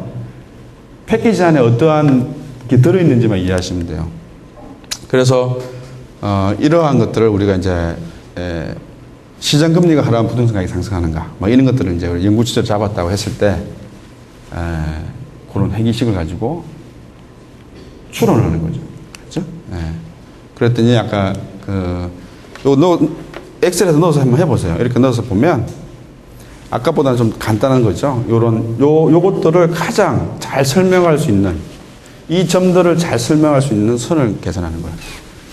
패키지 안에 어떠한 게 들어있는지만 이해하시면 돼요. 그래서 이러한 것들을 우리가 이제 시장 금리가 하락하면 부동산 가격이 상승하는가, 뭐 이런 것들을 이제 연구 주제를 잡았다고 했을 때 그런 회귀식을 가지고 추론을 하는 거죠. 그렇죠? 그랬더니 아까 엑셀에서 넣어서 한번 해보세요. 이렇게 넣어서 보면 아까보다는 좀 간단한 거죠. 요것들을 가장 잘 설명할 수 있는, 이 점들을 잘 설명할 수 있는 선을 계산하는 거예요.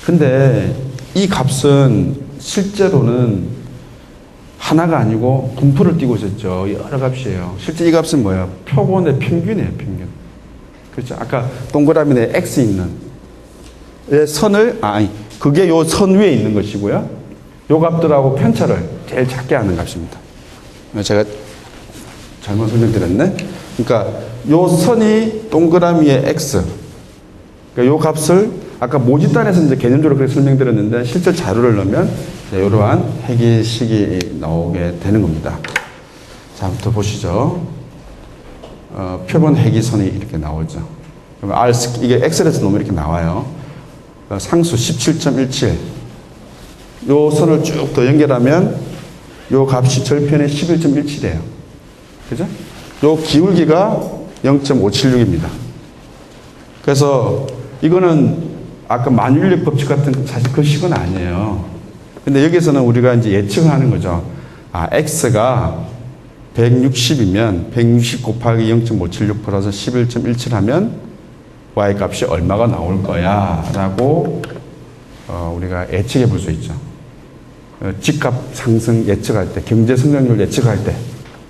근데 이 값은 실제로는 하나가 아니고 분포를 띄고 있었죠. 여러 값이에요. 실제 이 값은 뭐예요? 표본의 평균이에요, 평균. 그렇죠? 아까 동그라미 내 X 있는 선을, 그게 요 선 위에 있는 것이고요. 요 값들하고 편차를 제일 작게 하는 값입니다. 제가 잘못 설명드렸네. 그러니까 요 선이 동그라미의 X. 그러니까 요 값을 아까 모집단에서 이제 개념적으로 그렇게 설명드렸는데 실제 자료를 넣으면 이러한 회귀식이 나오게 되는 겁니다. 자, 한번 더 보시죠. 표본 회귀선이 이렇게 나오죠. 그러면 이게 엑셀에서 놓으면 이렇게 나와요. 상수 17.17. 요 선을 쭉 더 연결하면 요 값이 절편의 11.17이에요. 그죠? 요 기울기가 0.576입니다. 그래서 이거는 아까 만율력 법칙 같은 사실 그 식은 아니에요. 근데 여기서는 우리가 이제 예측을 하는 거죠. x가 160이면 160 곱하기 0.576 플러스 11.17 하면 y 값이 얼마가 나올 거야 라고 우리가 예측해 볼 수 있죠. 집값 상승 예측할 때, 경제 성장률 예측할 때,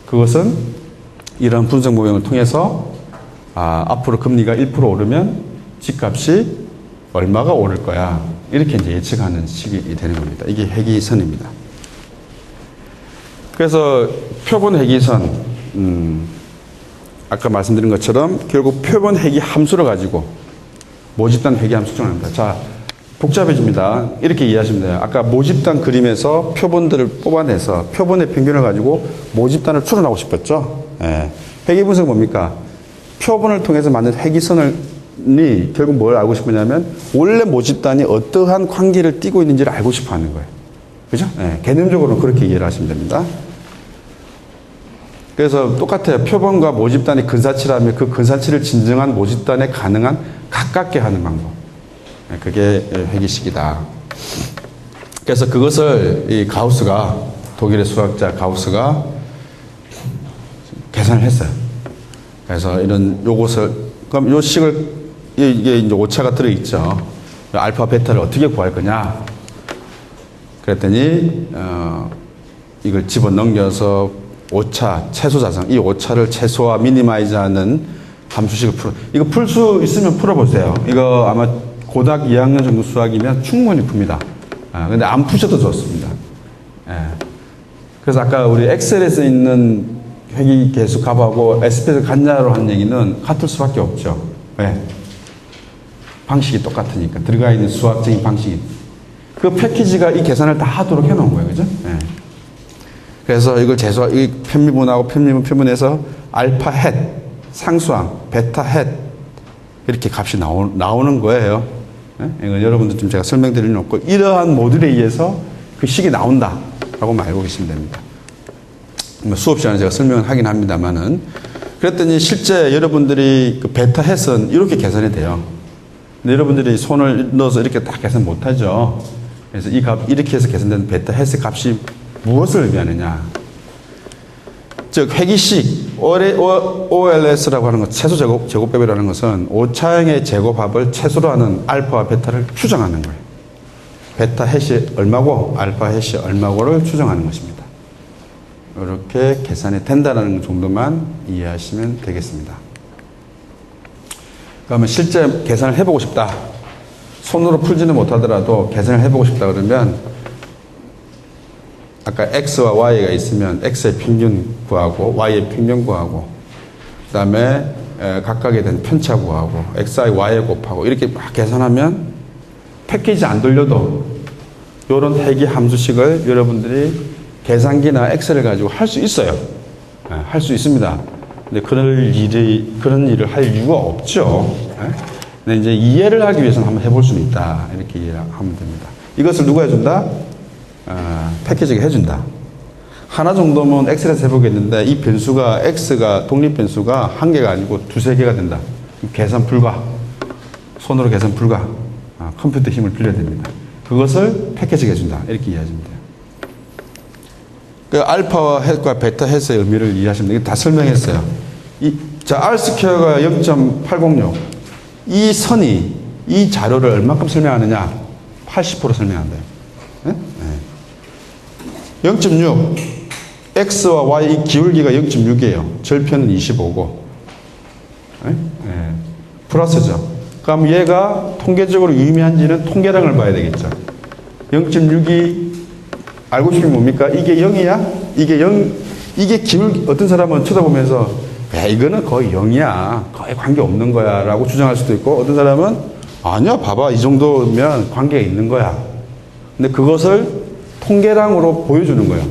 그것은 이런 분석 모형을 통해서 앞으로 금리가 1% 오르면 집값이 얼마가 오를 거야, 이렇게 이제 예측하는 식이 되는 겁니다. 이게 회귀선입니다. 그래서 표본 회귀선, 아까 말씀드린 것처럼 결국 표본 회귀 함수를 가지고 모집단 회귀 함수 추정합니다. 자, 복잡해집니다. 이렇게 이해하시면 돼요. 아까 모집단 그림에서 표본들을 뽑아내서 표본의 평균을 가지고 모집단을 추론하고 싶었죠. 회귀 분석은 뭡니까? 표본을 통해서 만든 회귀선이 결국 뭘 알고 싶으냐면 원래 모집단이 어떠한 관계를 띠고 있는지를 알고 싶어 하는 거예요. 그죠? 개념적으로는 그렇게 이해를 하시면 됩니다. 그래서 똑같아요. 표본과 모집단이 근사치라면 그 근사치를 진정한 모집단에 가능한 가깝게 하는 방법. 그게 회귀식이다. 그래서 그것을 이 가우스가, 독일의 수학자 가우스가 계산을 했어요. 그래서 그럼 요 식을, 이게 이제 오차가 들어있죠. 알파, 베타를 어떻게 구할 거냐. 그랬더니, 이걸 집어 넘겨서 오차, 최소 자성, 이 오차를 최소화, 미니마이즈 하는 함수식을 이거 풀 수 있으면 풀어보세요. 이거 아마 고등학교 2학년 정도 수학이면 충분히 풉니다. 근데 안 푸셔도 좋습니다. 그래서 아까 우리 엑셀에서 있는 회귀 계수 값하고 SPSS 같냐로 한 얘기는 같을 수밖에 없죠. 왜? 방식이 똑같으니까. 들어가 있는 수학적인 방식이. 그 패키지가 이 계산을 다 하도록 해놓은 거예요. 그죠? 네. 그래서 이걸 이 편미분하고 편미분 표분해서 알파 헷, 상수항, 베타 헷, 이렇게 값이 나오는 거예요. 네? 이건 여러분들 좀 제가 설명드릴 수 없고, 이러한 모듈에 의해서 그 식이 나온다. 라고만 알고 계시면 됩니다. 수업 시간에 제가 설명을 하긴 합니다만은, 그랬더니 실제 여러분들이 그 베타 헷은 이렇게 계산이 돼요. 근데 여러분들이 손을 넣어서 이렇게 딱 계산 못 하죠. 그래서 이 값, 이렇게 해서 계산된 베타 헷의 값이 무엇을 의미하느냐. 즉, 회귀식, OLS라고 하는 것, 최소 제곱법이라는 것은 오차형의 제곱합을 최소로 하는 알파와 베타를 추정하는 거예요. 베타 헷이 얼마고, 알파 헷이 얼마고를 추정하는 것입니다. 이렇게 계산이 된다는 정도만 이해하시면 되겠습니다. 그러면 실제 계산을 해보고 싶다. 손으로 풀지는 못하더라도 계산을 해보고 싶다 그러면 아까 X와 Y가 있으면 X의 평균 구하고 Y의 평균 구하고 그 다음에 각각에 대한 편차 구하고 XI, Y에 곱하고 이렇게 막 계산하면 패키지 안 돌려도 이런 회귀 함수식을 여러분들이 계산기나 엑셀을 가지고 할 수 있어요. 할 수 있습니다. 근데 그런 일을 할 이유가 없죠. 근데 이제 이해를 하기 위해서는 한번 해볼 수는 있다. 이렇게 이해를 하면 됩니다. 이것을 누가 해준다? 패키지가 해준다. 하나 정도면 엑셀에서 해보겠는데 이 변수가 X가 독립 변수가 한 개가 아니고 두세 개가 된다. 계산 불가. 손으로 계산 불가. 컴퓨터 힘을 빌려야 됩니다. 그것을 패키지가 해준다. 이렇게 이해하시면 돼요. 그 알파와 헷과 베타 헷의 의미를 이해하시면 돼요. 다 설명했어요. 자, R 스퀘어가 0.806. 이 선이 이 자료를 얼마큼 설명하느냐? 80% 설명한대요. 네? 네. 0.6. X와 Y 이 기울기가 0.6이에요. 절편은 25고. 네? 네. 플러스죠. 그럼 얘가 통계적으로 유의미한지는 통계량을 봐야 되겠죠. 0.6이 알고 싶은 게 뭡니까? 이게 0이야? 이게 0, 이게 어떤 사람은 쳐다보면서, 야, 이거는 거의 0이야. 거의 관계 없는 거야. 라고 주장할 수도 있고, 어떤 사람은, 아니야, 봐봐. 이 정도면 관계가 있는 거야. 근데 그것을 통계량으로 보여주는 거예요.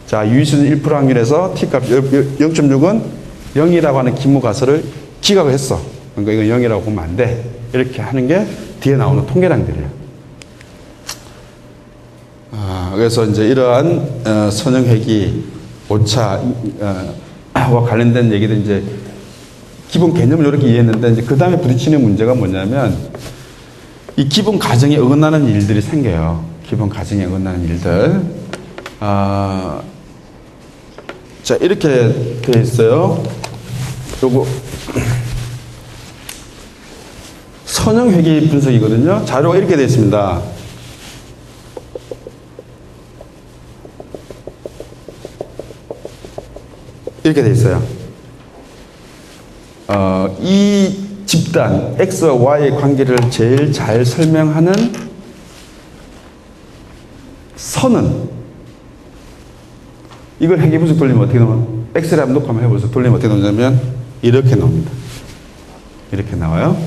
자, 유의수는 1% 확률에서 T값 0.6은 0이라고 하는 기무가설을 기각을 했어. 그러니까 이건 0이라고 보면 안 돼. 이렇게 하는 게 뒤에 나오는 통계량들이에요. 그래서 이제 이러한 선형회귀, 오차와 관련된 얘기들 이제 기본 개념을 이렇게 이해했는데 이제 그 다음에 부딪히는 문제가 뭐냐면 이 기본 가정에 어긋나는 일들이 생겨요. 기본 가정에 어긋나는 일들. 자, 이렇게 되어 있어요. 요거 선형회귀 분석이거든요. 자료가 이렇게 되어 있습니다. 이렇게 되어 있어요. 이 집단 X와 Y의 관계를 제일 잘 설명하는 선은 이걸 회귀 분석 돌리면 어떻게 나와요? 엑셀에 한번 놓고 한번 해보세요. 돌리면 어떻게 나오냐면 이렇게 나옵니다. 이렇게 나와요.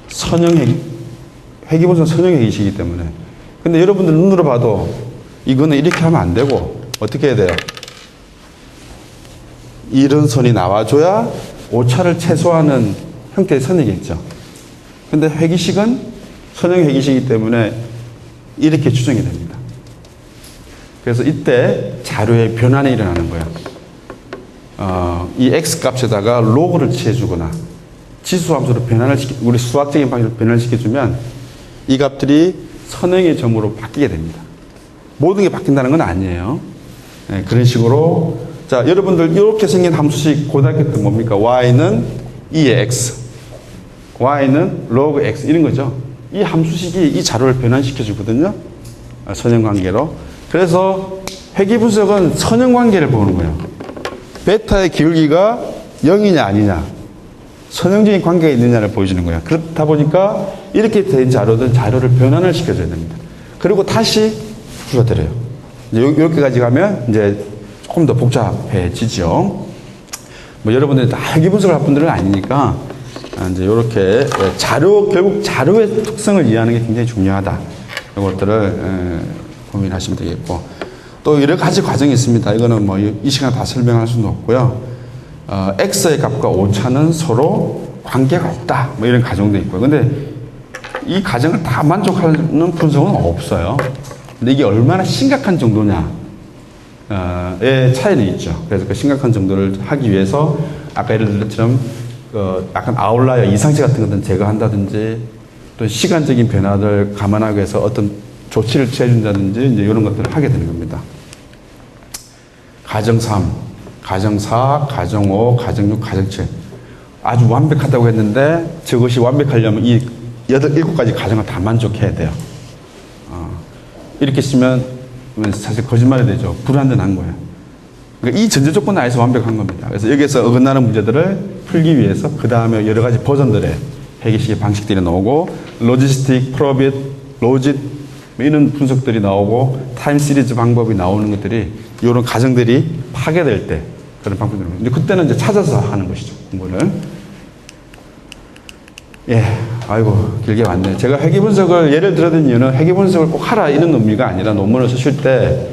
선형회귀. 회귀 분석은 선형회귀이기 때문에. 근데 여러분들 눈으로 봐도 이거는 이렇게 하면 안 되고 어떻게 해야 돼요? 이런 선이 나와줘야 오차를 최소화하는 형태의 선이겠죠. 근데 회귀식은 선형 회귀식이기 때문에 이렇게 추정이 됩니다. 그래서 이때 자료의 변환이 일어나는 거예요. 이 x 값에다가 로그를 취해주거나 지수함수로 우리 수학적인 방식으로 변환을 시켜주면 이 값들이 선형의 점으로 바뀌게 됩니다. 모든 게 바뀐다는 건 아니에요. 네, 그런 식으로 자, 여러분들 이렇게 생긴 함수식 고등학교 때 뭡니까? y는 2의 x, y는 log x 이런 거죠. 이 함수식이 이 자료를 변환시켜 주거든요. 선형관계로. 그래서 회귀 분석은 선형관계를 보는 거예요. 베타의 기울기가 0이냐 아니냐, 선형적인 관계가 있느냐를 보여주는 거예요. 그렇다 보니까 이렇게 된 자료를 변환을 시켜줘야 됩니다. 그리고 다시 불러드려요. 이제 여기까지 가면 이제 조금 더 복잡해지죠. 뭐 여러분들이 다 회계 분석을 할 분들은 아니니까 이제 이렇게 결국 자료의 특성을 이해하는 게 굉장히 중요하다. 이것들을 고민하시면 되겠고, 또 여러 가지 과정이 있습니다. 이거는 뭐 이 시간 다 설명할 수는 없고요. X의 값과 오차는 서로 관계가 없다. 뭐 이런 가정도 있고요. 근데 이 가정을 다 만족하는 분석은 없어요. 근데 이게 얼마나 심각한 정도냐의 차이는 있죠. 그래서 그 심각한 정도를 하기 위해서 아까 예를 들은 것처럼 약간 아웃라이어 이상치 같은 것들은 제거한다든지, 또 시간적인 변화를 감안하기 위해서 어떤 조치를 취해준다든지 이제 이런 것들을 하게 되는 겁니다. 가정 3, 가정 4, 가정 5, 가정 6, 가정 7. 아주 완벽하다고 했는데 저것이 완벽하려면 이 7가지 가정을 다 만족해야 돼요. 이렇게 쓰면 사실 거짓말이 되죠. 불완전한 거예요. 그러니까 이 전제 조건 안에서 완벽한 겁니다. 그래서 여기에서 어긋나는 문제들을 풀기 위해서 그 다음에 여러 가지 버전들의 회계식의 방식들이 나오고, 로지스틱, 프로빗, 로짓 이런 분석들이 나오고, 타임 시리즈 방법이 나오는 것들이 이런 가정들이 파괴될 때 그런 방법들이 나옵니다. 그때는 이제 찾아서 하는 것이죠. 공부를. 예, 아이고 길게 왔네. 제가 회계 분석을 예를 들어든 이유는 회계 분석을 꼭 하라 이런 의미가 아니라, 논문을 쓰실 때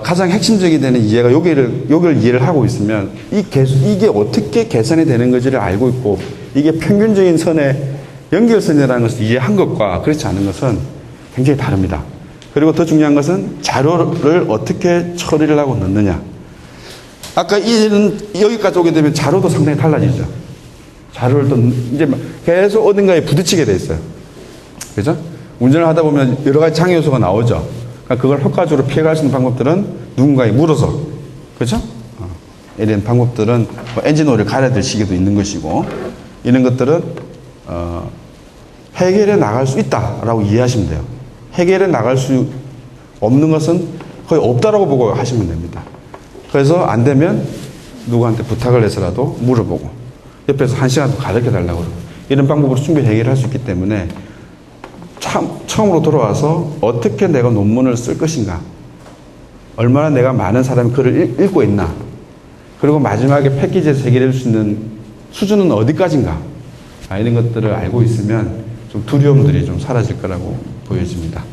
가장 핵심적이 되는 이해가 여기를 이해를 하고 있으면 이게 어떻게 계산이 되는 건지를 알고 있고, 이게 평균적인 선의 연결선이라는 것을 이해한 것과 그렇지 않은 것은 굉장히 다릅니다. 그리고 더 중요한 것은 자료를 어떻게 처리를 하고 넣느냐. 아까 여기까지 오게 되면 자료도 상당히 달라지죠. 자료를 또 이제 계속 어딘가에 부딪히게 돼 있어요. 그죠? 운전을 하다 보면 여러 가지 장애 요소가 나오죠. 그러니까 그걸 효과적으로 피해갈 수 있는 방법들은 누군가에 물어서, 그죠? 이런 방법들은 뭐 엔진 오일을 갈아야 될 시기도 있는 것이고, 이런 것들은 해결해 나갈 수 있다라고 이해하시면 돼요. 해결해 나갈 수 없는 것은 거의 없다라고 보고 하시면 됩니다. 그래서 안 되면 누구한테 부탁을 해서라도 물어보고, 옆에서 1시간 더 가르쳐 달라고 그러고, 이런 방법으로 충분히 해결할 수 있기 때문에 처음으로 돌아와서 어떻게 내가 논문을 쓸 것인가, 얼마나 내가 많은 사람이 글을 읽고 있나, 그리고 마지막에 패키지에서 해결할 수 있는 수준은 어디까지인가, 이런 것들을 알고 있으면 좀 두려움들이 좀 사라질 거라고 보여집니다.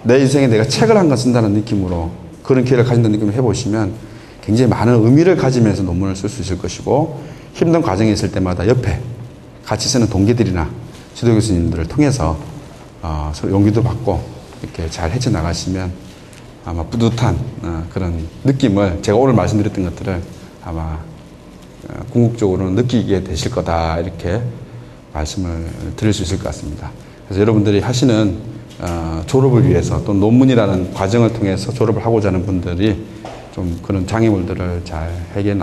내 인생에 내가 책을 한 권 쓴다는 느낌으로, 그런 기회를 가진다는 느낌으로 해보시면 굉장히 많은 의미를 가지면서 논문을 쓸 수 있을 것이고, 힘든 과정이 있을 때마다 옆에 같이 쓰는 동기들이나 지도 교수님들을 통해서 서로 용기도 받고 이렇게 잘 헤쳐나가시면 아마 뿌듯한 그런 느낌을, 제가 오늘 말씀드렸던 것들을 아마 궁극적으로는 느끼게 되실 거다, 이렇게 말씀을 드릴 수 있을 것 같습니다. 그래서 여러분들이 하시는 졸업을 위해서, 또 논문이라는 과정을 통해서 졸업을 하고자 하는 분들이 좀 그런 장애물들을 잘 해결해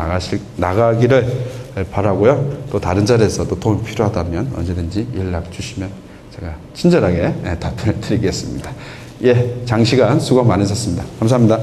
나가기를 바라고요. 또 다른 자리에서 또 도움이 필요하다면 언제든지 연락 주시면 제가 친절하게 답변을 드리겠습니다. 예, 장시간 수고 많으셨습니다. 감사합니다.